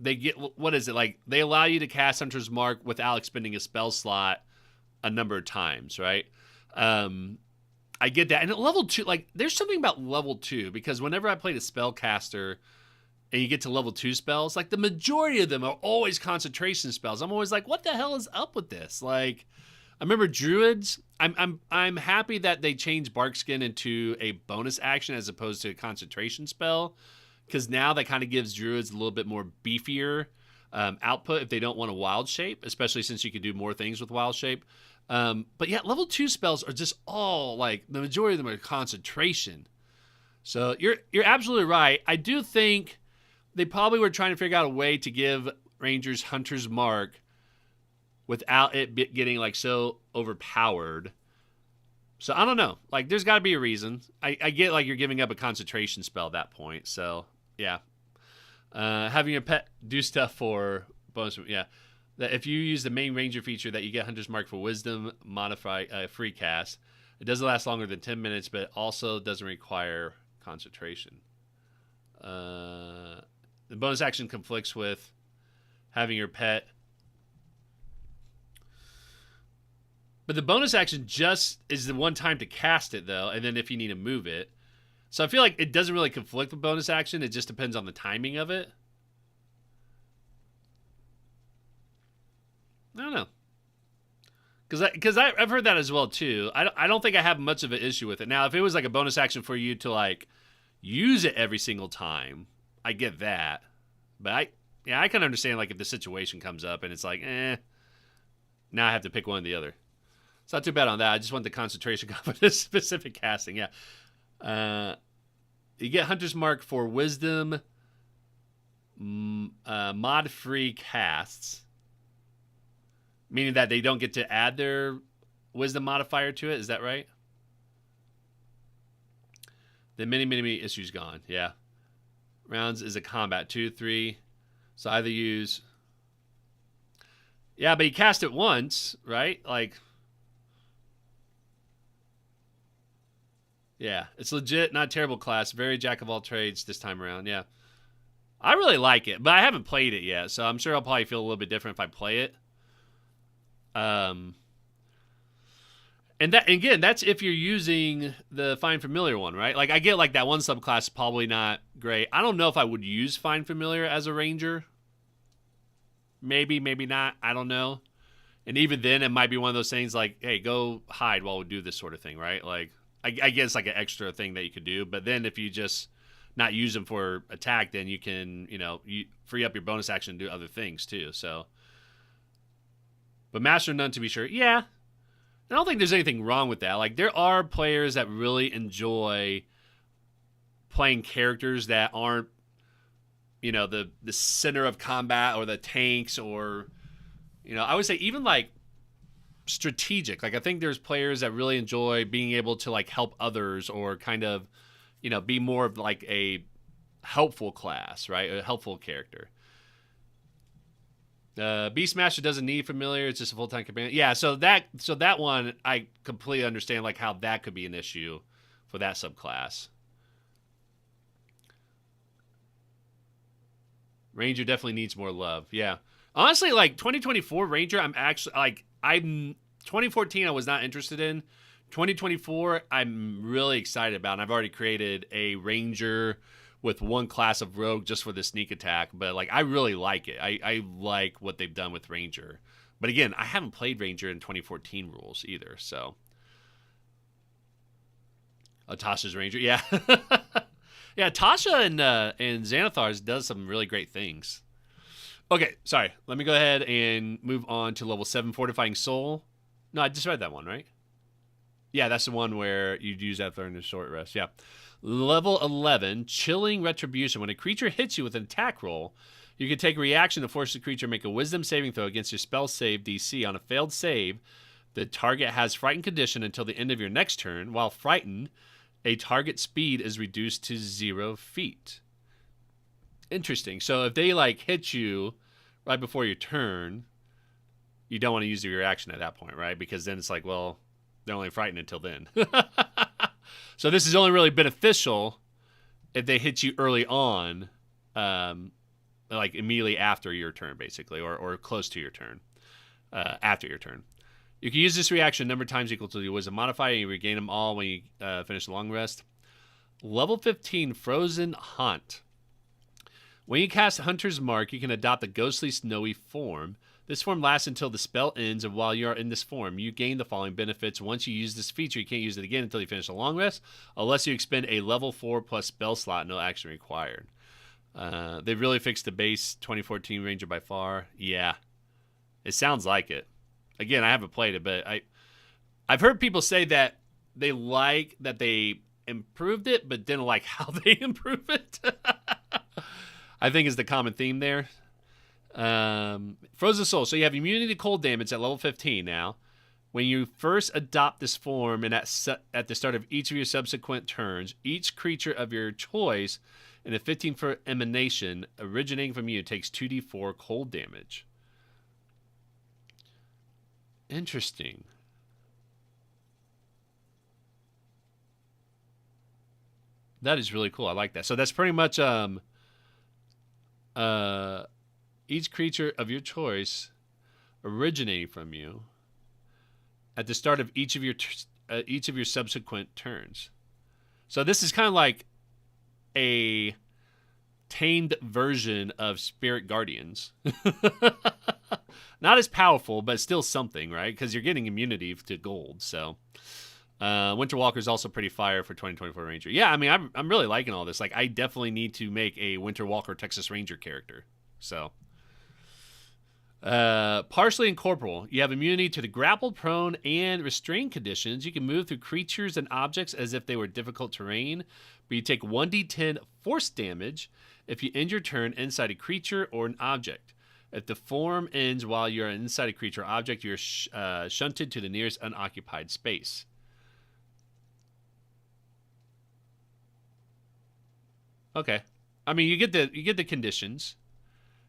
Speaker 1: they get, what is it, like they allow you to cast Hunter's Mark without expending a spell slot a number of times, right? I get that. And at level 2, like there's something about level 2 because whenever I played a spellcaster and you get to level 2 spells, like the majority of them are always concentration spells. I'm always like, what the hell is up with this? Like, I remember druids. I'm happy that they changed Barkskin into a bonus action as opposed to a concentration spell, because now that kind of gives druids a little bit more beefier output if they don't want a wild shape, especially since you can do more things with wild shape. But yeah, level 2 spells are just all like the majority of them are concentration. So you're absolutely right. I do think they probably were trying to figure out a way to give Rangers Hunter's Mark without it getting like so overpowered. So I don't know. Like there's got to be a reason. I get like you're giving up a concentration spell at that point. So yeah, having your pet do stuff for bonus. Yeah, that if you use the main Ranger feature that you get Hunter's Mark for Wisdom modify free cast, it doesn't last longer than 10 minutes, but it also doesn't require concentration. The bonus action conflicts with having your pet. But the bonus action just is the one time to cast it, though, and then if you need to move it. So I feel like it doesn't really conflict with bonus action. It just depends on the timing of it. I don't know. Because I've heard that as well, too. I don't think I have much of an issue with it. Now, if it was like a bonus action for you to, like, use it every single time, I get that. But I can understand, like, if the situation comes up and it's like, now I have to pick one or the other. It's not too bad on that. I just want the concentration for this specific casting. Yeah. You get Hunter's Mark for Wisdom mod-free casts, meaning that they don't get to add their Wisdom modifier to it. Is that right? The many issues gone. Yeah. Rounds is a combat 2, 3. So either use. Yeah, but you cast it once, right? Like. Yeah, it's legit, not terrible class. Very jack of all trades this time around. Yeah, I really like it, but I haven't played it yet, so I'm sure I'll probably feel a little bit different if I play it. And that again, that's if you're using the Find Familiar one, right? Like I get like that one subclass is probably not great. I don't know if I would use Find Familiar as a ranger. Maybe, maybe not. I don't know. And even then, it might be one of those things like, hey, go hide while we do this sort of thing, right? Like I guess like an extra thing that you could do. But then if you just not use them for attack, then you can, you free up your bonus action and do other things too. So, but Master of None to be sure, yeah. I don't think there's anything wrong with that. Like there are players that really enjoy playing characters that aren't, the center of combat or the tanks or, I would say even like strategic. Like I think there's players that really enjoy being able to like help others or kind of, be more of like a helpful class, right? A helpful character. Beastmaster doesn't need familiar; it's just a full-time companion. Yeah, so that one I completely understand like how that could be an issue for that subclass. Ranger definitely needs more love. Yeah, honestly, like 2024 Ranger, I'm actually like 2014 I was not interested in. 2024 I'm really excited about, and I've already created a Ranger with one class of rogue just for the sneak attack, but like I really like it. I like what they've done with Ranger. But again, I haven't played Ranger in 2014 rules either, so. Oh, Tasha's Ranger, yeah. Yeah, Tasha and Xanathars does some really great things. Okay, sorry. Let me go ahead and move on to level 7, Fortifying Soul. No, I just read that one, right? Yeah, that's the one where you'd use that during the short rest, yeah. Level 11, Chilling Retribution. When a creature hits you with an attack roll, you can take a reaction to force the creature to make a wisdom saving throw against your spell save DC. On a failed save, the target has frightened condition until the end of your next turn. While frightened, a target speed is reduced to 0 feet. Interesting. So if they like hit you right before your turn, you don't want to use your reaction at that point, right? Because then it's like, well, they're only frightened until then. So this is only really beneficial if they hit you early on, like immediately after your turn, basically, or close to your turn, after your turn. You can use this reaction a number of times equal to your wisdom modifier, and you regain them all when you finish the long rest. Level 15, Frozen Haunt. When you cast Hunter's Mark, you can adopt a ghostly snowy form. This form lasts until the spell ends, and while you are in this form, you gain the following benefits. Once you use this feature, you can't use it again until you finish a long rest, unless you expend a level 4 plus spell slot, no action required. They really fixed the base 2014 Ranger by far. Yeah, it sounds like it. Again, I haven't played it, but I've heard people say that they like that they improved it, but didn't like how they improve it. I think is the common theme there. Frozen Soul. So you have immunity to cold damage at level 15 now. When you first adopt this form and at the start of each of your subsequent turns, each creature of your choice in a 15-foot emanation originating from you takes 2d4 cold damage. Interesting. That is really cool. I like that. So that's pretty much each creature of your choice originating from you at the start of each of your subsequent turns. So this is kind of like a tamed version of Spirit Guardians. Not as powerful, but still something, right? Because you're getting immunity to gold. So Winter Walker is also pretty fire for 2024 Ranger. Yeah, I mean, I'm really liking all this. Like, I definitely need to make a Winter Walker Texas Ranger character. So, partially incorporeal. You have immunity to the grapple, prone, and restrained conditions. You can move through creatures and objects as if they were difficult terrain, but you take 1d10 force damage if you end your turn inside a creature or an object. If the form ends while you're inside a creature or object, you're shunted to the nearest unoccupied space. Okay. I mean, you get the conditions,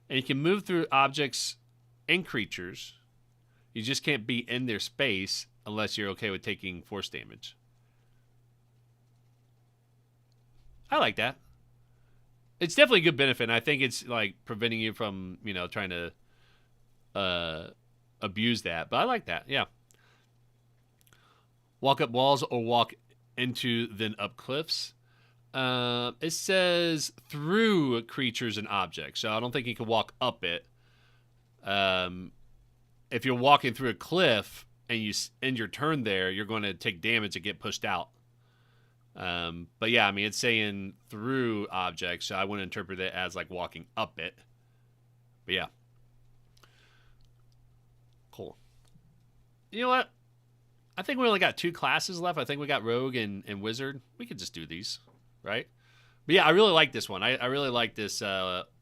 Speaker 1: and you can move through objects and creatures. You just can't be in their space unless you're okay with taking force damage. I like that. It's definitely a good benefit, and I think it's like preventing you from, trying to abuse that. But I like that, yeah. walk up walls or walk into then up cliffs. It says through creatures and objects, so I don't think you can walk up it. If you're walking through a cliff and you end your turn there, you're going to take damage and get pushed out. But yeah, I mean, it's saying through objects, so I wouldn't interpret it as like walking up it. But yeah. Cool. You know what? I think we only got 2 classes left. I think we got Rogue and Wizard. We could just do these, right? But yeah, I really like this one. I really like this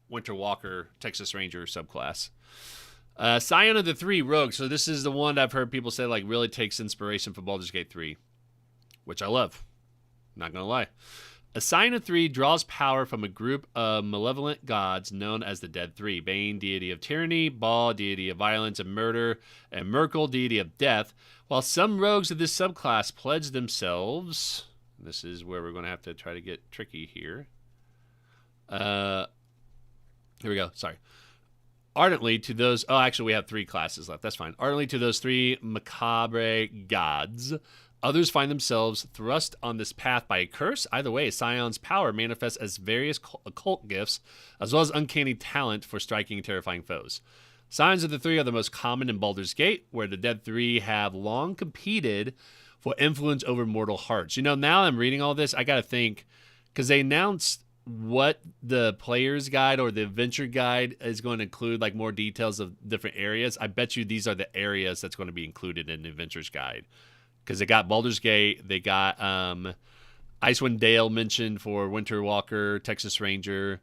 Speaker 1: Winter Walker Texas Ranger subclass. Scion of the 3, Rogue. So this is the one that I've heard people say like really takes inspiration from Baldur's Gate 3, which I love. Not going to lie. A Scion of 3 draws power from a group of malevolent gods known as the Dead Three. Bane, deity of tyranny, Baal, deity of violence and murder, and Merkel, deity of death. While some rogues of this subclass pledge themselves... This is where we're going to have to try to get tricky here. Here we go. Sorry. Ardently to those... Oh, actually, we have 3 classes left. That's fine. Ardently to those 3 macabre gods... Others find themselves thrust on this path by a curse. Either way, Scion's power manifests as various occult gifts, as well as uncanny talent for striking and terrifying foes. Scions of the 3 are the most common in Baldur's Gate, where the Dead 3 have long competed for influence over mortal hearts. You know, now I'm reading all this, I got to think, because they announced what the player's guide or the adventure guide is going to include, like more details of different areas. I bet you these are the areas that's going to be included in the adventure's guide. Because they got Baldur's Gate, they got Icewind Dale mentioned for Winter Walker, Texas Ranger.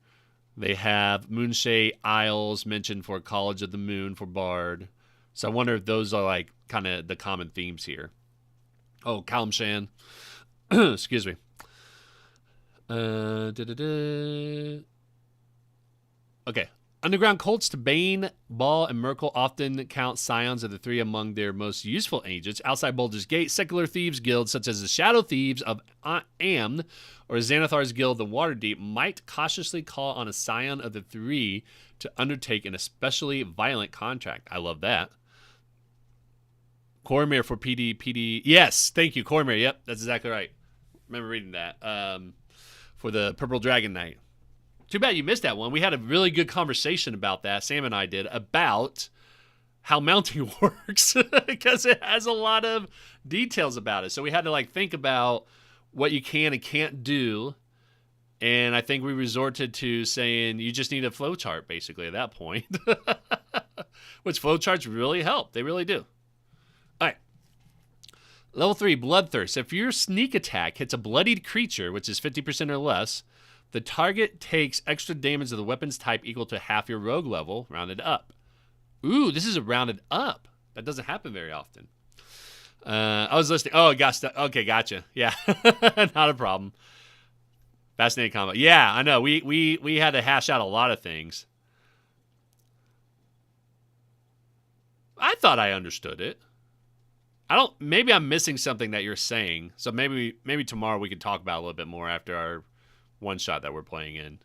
Speaker 1: They have Moonshade Isles mentioned for College of the Moon for Bard. So I wonder if those are like kind of the common themes here. Oh, Kalimshan. Excuse me. Okay. Underground cults to Bane, Baal, and Merkel often count Scions of the 3 among their most useful agents. Outside Baldur's Gate, secular thieves guilds such as the Shadow Thieves of Amn or Xanathar's Guild, the Waterdeep, might cautiously call on a Scion of the 3 to undertake an especially violent contract. I love that. Cormyr for PD. Yes, thank you, Cormyr. Yep, that's exactly right. Remember reading that. For the Purple Dragon Knight. Too bad you missed that one. We had a really good conversation about that, Sam and I did, about how mounting works because it has a lot of details about it. So we had to like think about what you can and can't do. And I think we resorted to saying you just need a flowchart basically at that point, which flowcharts really help. They really do. All right. Level 3, Bloodthirst. If your sneak attack hits a bloodied creature, which is 50% or less, the target takes extra damage of the weapon's type equal to half your rogue level, rounded up. Ooh, this is a rounded up. That doesn't happen very often. I was listening. Oh, gosh. Okay, gotcha. Yeah, not a problem. Fascinating combo. Yeah, I know. We had to hash out a lot of things. I thought I understood it. Maybe I'm missing something that you're saying. So maybe tomorrow we can talk about it a little bit more after our one shot that we're playing in.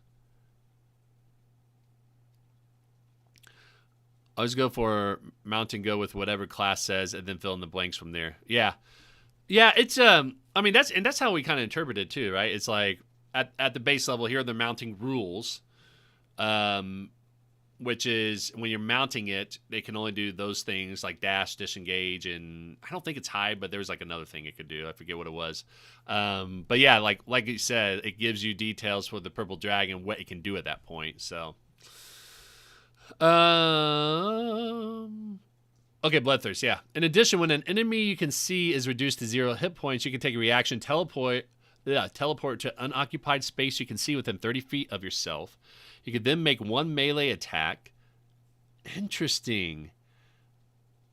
Speaker 1: I'll just go for mount and go with whatever class says and then fill in the blanks from there. Yeah. Yeah, it's I mean that's how we kind of interpret it too, right? It's like at the base level here are the mounting rules. Which is when you're mounting it, they can only do those things like dash, disengage, and I don't think it's hide, but there's like another thing it could do. I forget what it was. But yeah, like you said, it gives you details for the purple dragon, what it can do at that point. So, okay, Bloodthirst, yeah. In addition, when an enemy you can see is reduced to 0 hit points, you can take a reaction, teleport to unoccupied space you can see within 30 feet of yourself. You could then make 1 melee attack. Interesting.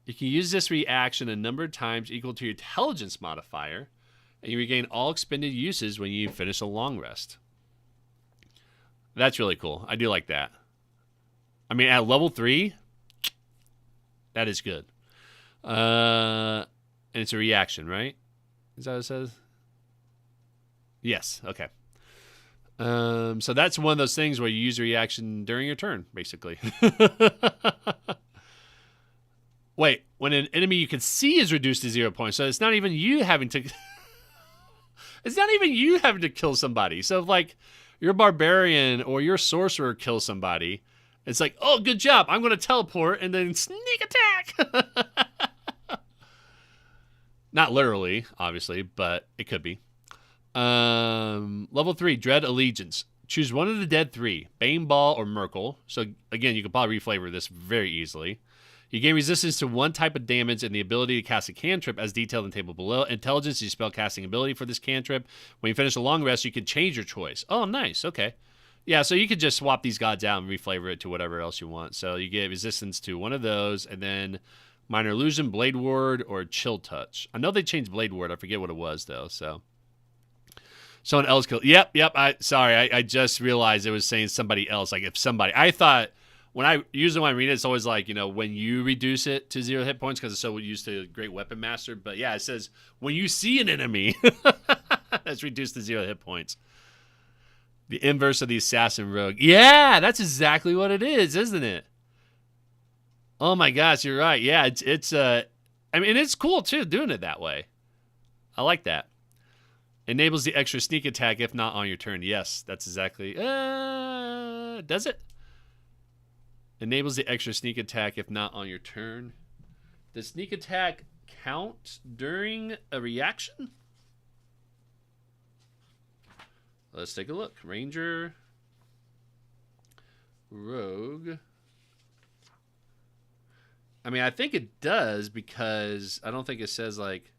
Speaker 1: You can use this reaction a number of times equal to your intelligence modifier, and you regain all expended uses when you finish a long rest. That's really cool. I do like that. I mean, at level 3, that is good. And it's a reaction, right? Is that what it says? Yes, okay. So that's one of those things where you use a reaction during your turn, basically. Wait, when an enemy you can see is reduced to 0 points, so it's not even you having to. It's not even you having to kill somebody. So if, like, your barbarian or your sorcerer kills somebody, it's like, oh, good job. I'm going to teleport and then sneak attack. Not literally, obviously, but it could be. Level 3, Dread Allegiance. Choose one of the dead 3, Bane Ball or Merkle. So, again, you could probably reflavor this very easily. You gain resistance to one type of damage and the ability to cast a cantrip as detailed in the table below. Intelligence is your spell casting ability for this cantrip. When you finish a long rest, you can change your choice. Oh, nice. Okay. Yeah, so you could just swap these gods out and reflavor it to whatever else you want. So you get resistance to one of those, and then Minor Illusion, Blade Ward, or Chill Touch. I know they changed Blade Ward. I forget what it was, though. So someone else killed. Yep. I just realized it was saying somebody else. Like, if somebody. I thought, when I read it, it's always like, when you reduce it to 0 hit points because it's so used to Great Weapon Master. But yeah, it says when you see an enemy that's reduced to 0 hit points. The inverse of the Assassin Rogue. Yeah, that's exactly what it is, isn't it? Oh my gosh, you're right. Yeah, it's I mean, it's cool too doing it that way. I like that. Enables the extra sneak attack if not on your turn. Yes, that's exactly. Does it? Enables the extra sneak attack if not on your turn. Does sneak attack count during a reaction? Let's take a look. Ranger. Rogue. I mean, I think it does because I don't think it says, like,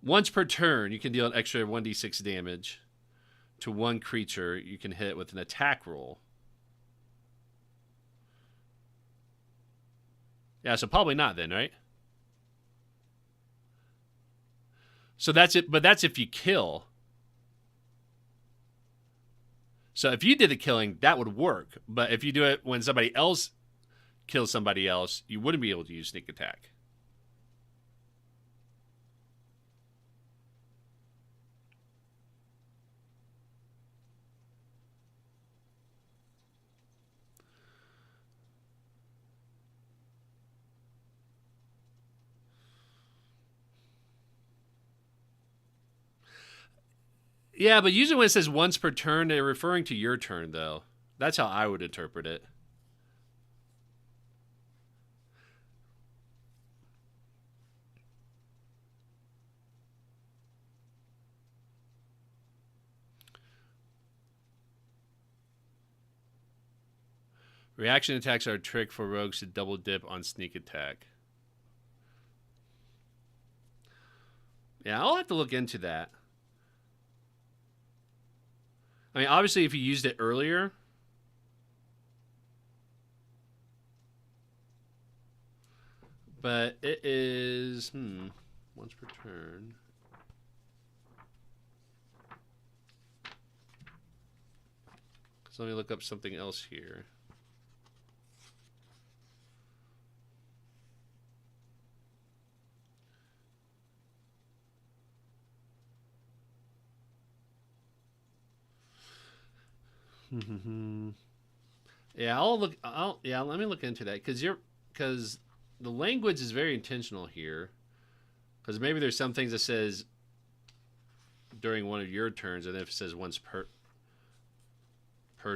Speaker 1: once per turn, you can deal an extra 1d6 damage to one creature you can hit with an attack roll. Yeah, so probably not then, right? So that's it, but that's if you kill. So if you did the killing, that would work. But if you do it when somebody else kills somebody else, you wouldn't be able to use sneak attack. Yeah, but usually when it says once per turn, they're referring to your turn, though. That's how I would interpret it. Reaction attacks are a trick for rogues to double dip on sneak attack. Yeah, I'll have to look into that. I mean, obviously, if you used it earlier, but it is once per turn. So let me look up something else here. Yeah, let me look into that because the language is very intentional here. Because maybe there's some things that says during one of your turns, and if it says once per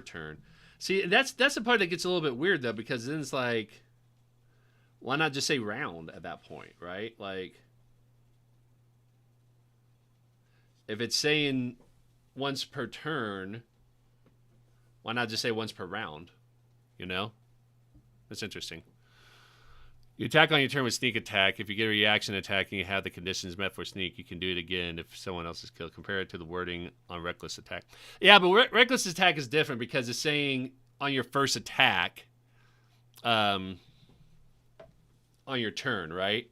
Speaker 1: turn. See, that's the part that gets a little bit weird though, because then it's like, why not just say round at that point, right? Like, if it's saying once per turn, why not just say once per round? You know? That's interesting. You attack on your turn with sneak attack. If you get a reaction attack and you have the conditions met for sneak, you can do it again if someone else is killed. Compare it to the wording on reckless attack. Yeah, but reckless attack is different because it's saying on your first attack on your turn, right?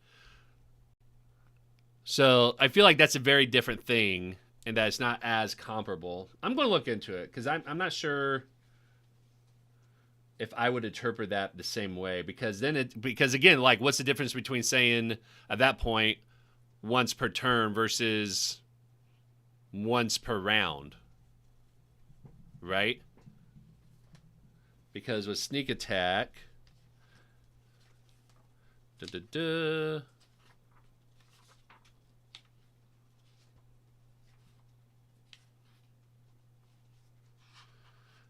Speaker 1: So I feel like that's a very different thing and that it's not as comparable. I'm going to look into it because I'm not sure if I would interpret that the same way, because again, like, what's the difference between saying at that point once per turn versus once per round, right? Because with sneak attack, Da-da-da.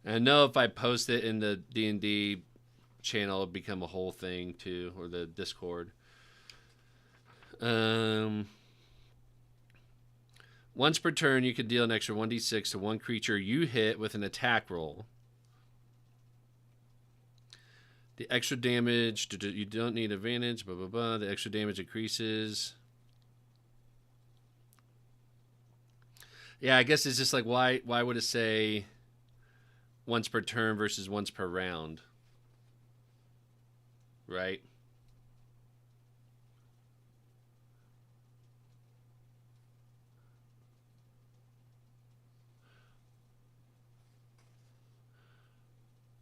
Speaker 1: And I know if I post it in the D&D channel, it'll become a whole thing too, or the Discord. Once per turn, you can deal an extra 1d6 to one creature you hit with an attack roll. The extra damage, you don't need advantage, blah, blah, blah. The extra damage increases. Yeah, I guess it's just like, why would it say once per turn versus once per round? Right?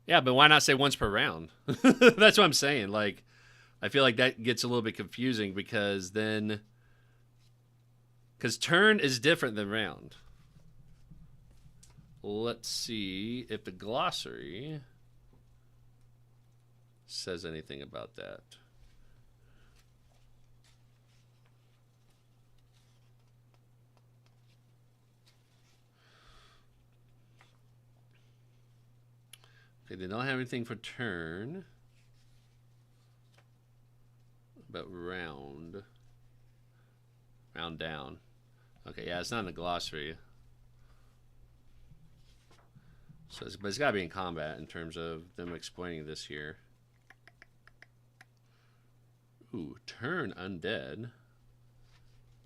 Speaker 1: Yeah, but why not say once per round? That's what I'm saying. Like, I feel like that gets a little bit confusing because turn is different than round. Let's see if the glossary says anything about that. Okay, they don't have anything for turn. About round. Round down. Okay, yeah, it's not in the glossary. So but it's got to be in combat in terms of them explaining this here. Ooh, turn undead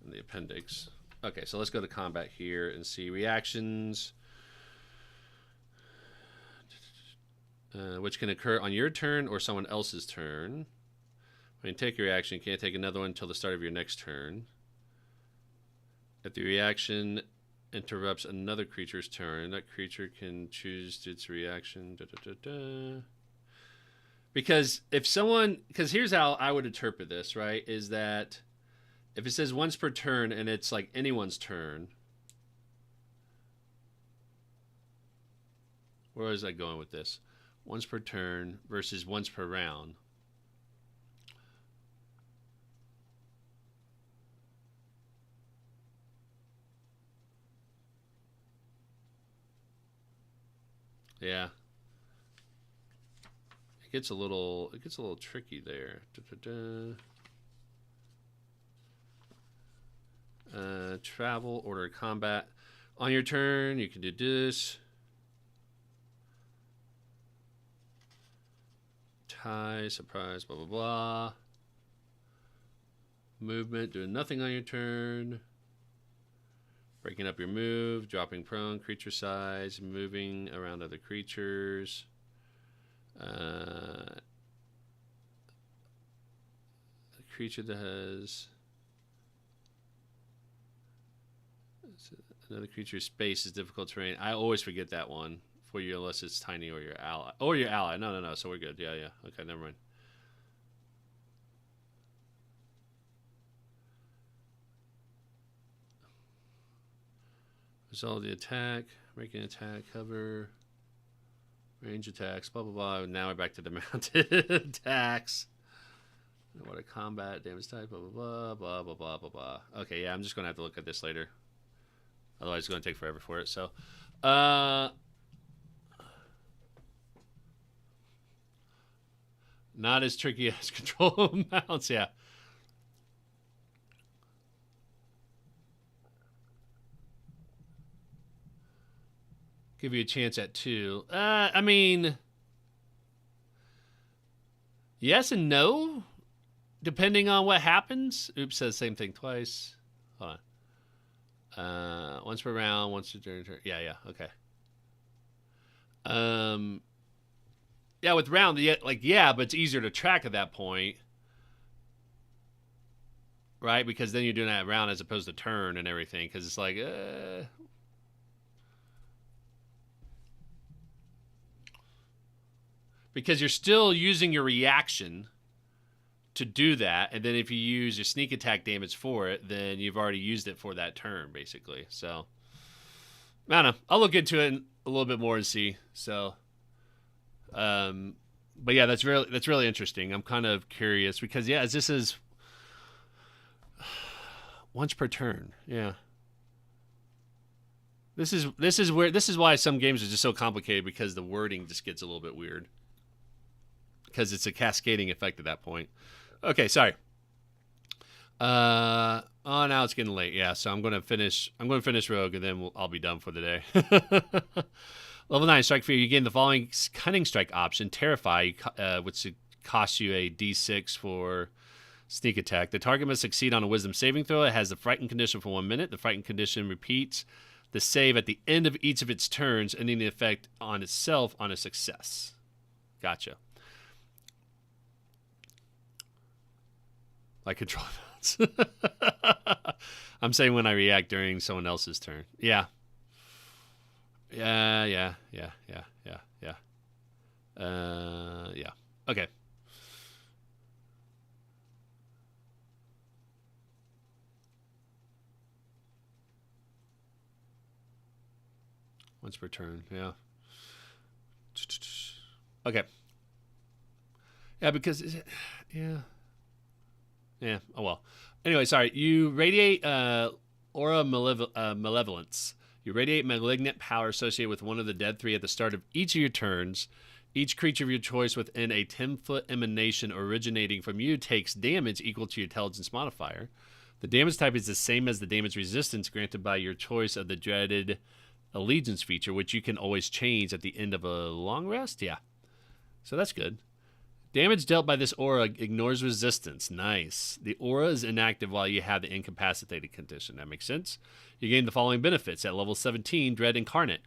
Speaker 1: in the appendix. Okay, so let's go to combat here and see reactions. Which can occur on your turn or someone else's turn. When you take your reaction, you can't take another one until the start of your next turn. If the reaction interrupts another creature's turn, that creature can choose its reaction. Because here's how I would interpret this, right? Is that if it says once per turn and it's like anyone's turn, where is I going with this? Once per turn versus once per round. Yeah. It gets a little tricky there. Travel, order combat. On your turn, you can do this. Tie, surprise, blah, blah, blah. Movement, doing nothing on your turn. Breaking up your move, dropping prone, creature size, moving around other creatures. A creature that has another creature's space is difficult terrain. I always forget that one for you unless it's tiny or your ally. Or your ally. No. So we're good. Yeah. Okay, never mind. Resolve the attack, make an attack, cover, range attacks, blah, blah, blah. Now we're back to the mounted attacks. What a combat, damage type, blah, blah, blah, blah, blah, blah, blah. Okay, yeah, I'm just going to have to look at this later. Otherwise, it's going to take forever for it. So, not as tricky as control mounts, yeah. Give you a chance at 2. I mean, yes and no, depending on what happens. Oops, says same thing twice. Hold on. Once per round, once during turn. Yeah, okay. Yeah, with round, but it's easier to track at that point, right? Because then you're doing that round as opposed to turn and everything. Because it's like, because you're still using your reaction to do that, and then if you use your sneak attack damage for it, then you've already used it for that turn, basically. So, I don't know. I'll look into it a little bit more and see. So, But yeah, that's really interesting. I'm kind of curious because yeah, this is once per turn. Yeah. This is why some games are just so complicated because the wording just gets a little bit weird because it's a cascading effect at that point. Okay, sorry. Oh, now it's getting late. Yeah, so I'm gonna finish. I'm gonna finish Rogue, and then I'll be done for the day. Level 9 strike fear. You gain the following cunning strike option: Terrify, which costs you a D6 for sneak attack. The target must succeed on a Wisdom saving throw. It has the frightened condition for 1 minute. The frightened condition repeats the save at the end of each of its turns, ending the effect on itself on a success. Gotcha. Like control notes. I'm saying when I react during someone else's turn. Yeah. Yeah. Yeah. Okay. Once per turn. Yeah. Okay. Yeah, because is it? Yeah. Yeah. Oh well. Anyway, sorry. You radiate aura malevolence. You radiate malignant power associated with one of the dead three at the start of each of your turns. Each creature of your choice within a 10-foot emanation originating from you takes damage equal to your intelligence modifier. The damage type is the same as the damage resistance granted by your choice of the dreaded allegiance feature, which you can always change at the end of a long rest. Yeah. So that's good. Damage dealt by this aura ignores resistance. Nice. The aura is inactive while you have the incapacitated condition. That makes sense. You gain the following benefits. At level 17, Dread Incarnate.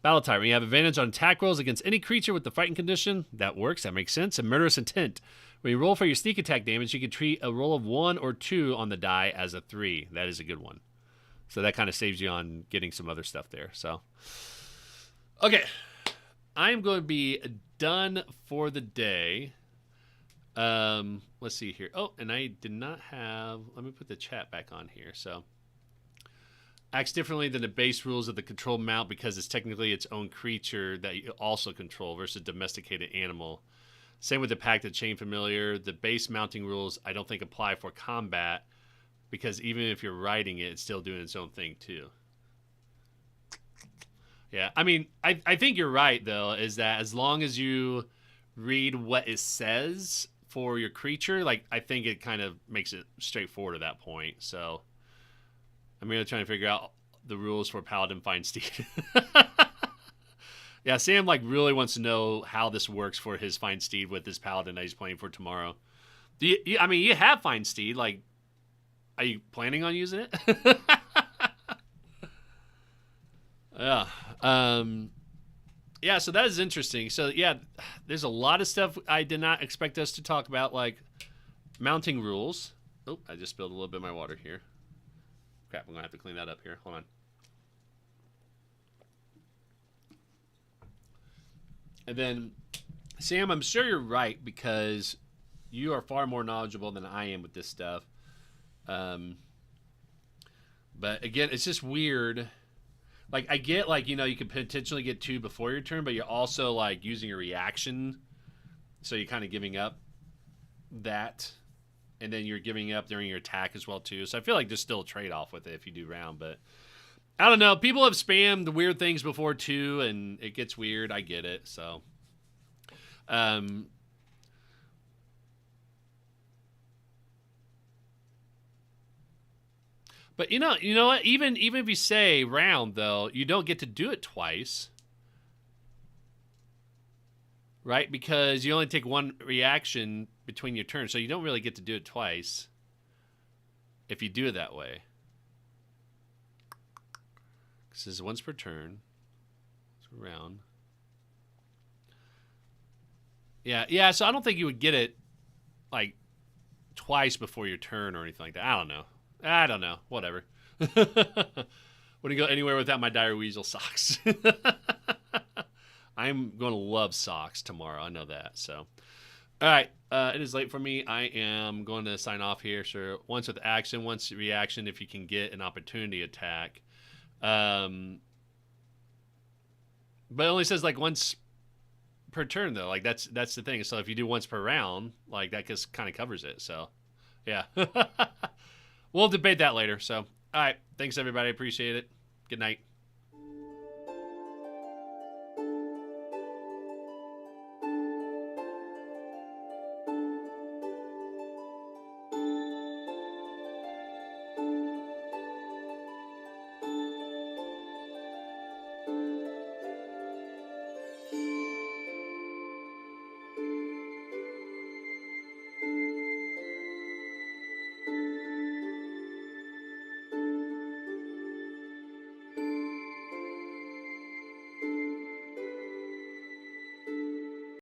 Speaker 1: Battle Type. When you have advantage on attack rolls against any creature with the frightened condition, that works. That makes sense. And Murderous Intent. When you roll for your sneak attack damage, you can treat a roll of 1 or 2 on the die as a 3. That is a good one. So that kind of saves you on getting some other stuff there. So, okay. I'm going to be done for the day. Let's see here. Oh, and I did not have, let me put the chat back on here. So acts differently than the base rules of the controlled mount because it's technically its own creature that you also control versus domesticated animal. Same with the Pact of Chain Familiar. The base mounting rules I don't think apply for combat because even if you're riding it, it's still doing its own thing too. Yeah, I mean, I think you're right though, is that as long as you read what it says for your creature, like I think it kind of makes it straightforward at that point. So I'm really trying to figure out the rules for Paladin Find Steed. Yeah, Sam like really wants to know how this works for his Find Steed with this Paladin that he's playing for tomorrow. I mean, you have Find Steed. Like, are you planning on using it? Yeah. Yeah, so that is interesting. So, yeah, there's a lot of stuff I did not expect us to talk about, like mounting rules. Oh, I just spilled a little bit of my water here. Crap, I'm going to have to clean that up here. Hold on. And then, Sam, I'm sure you're right because you are far more knowledgeable than I am with this stuff. But, again, it's just weird. Like, I get, like, you know, you could potentially get 2 before your turn, but you're also, like, using a reaction. So you're kind of giving up that. And then you're giving up during your attack as well, too. So I feel like there's still a trade-off with it if you do round. But I don't know. People have spammed the weird things before, too, and it gets weird. I get it. So, but you know what? Even if you say round, though, you don't get to do it twice, right? Because you only take 1 reaction between your turns, so you don't really get to do it twice if you do it that way. This is once per turn. It's a round. Yeah. So I don't think you would get it like twice before your turn or anything like that. I don't know. Whatever. Wouldn't go anywhere without my Dire Weasel socks. I'm going to love socks tomorrow. I know that. So, all right. It is late for me. I am going to sign off here. Sure. Once with action, once reaction, if you can get an opportunity attack. But it only says like once per turn though. Like that's the thing. So if you do once per round, like that just kind of covers it. So yeah, we'll debate that later. So all right, thanks everybody. Appreciate it. Good night.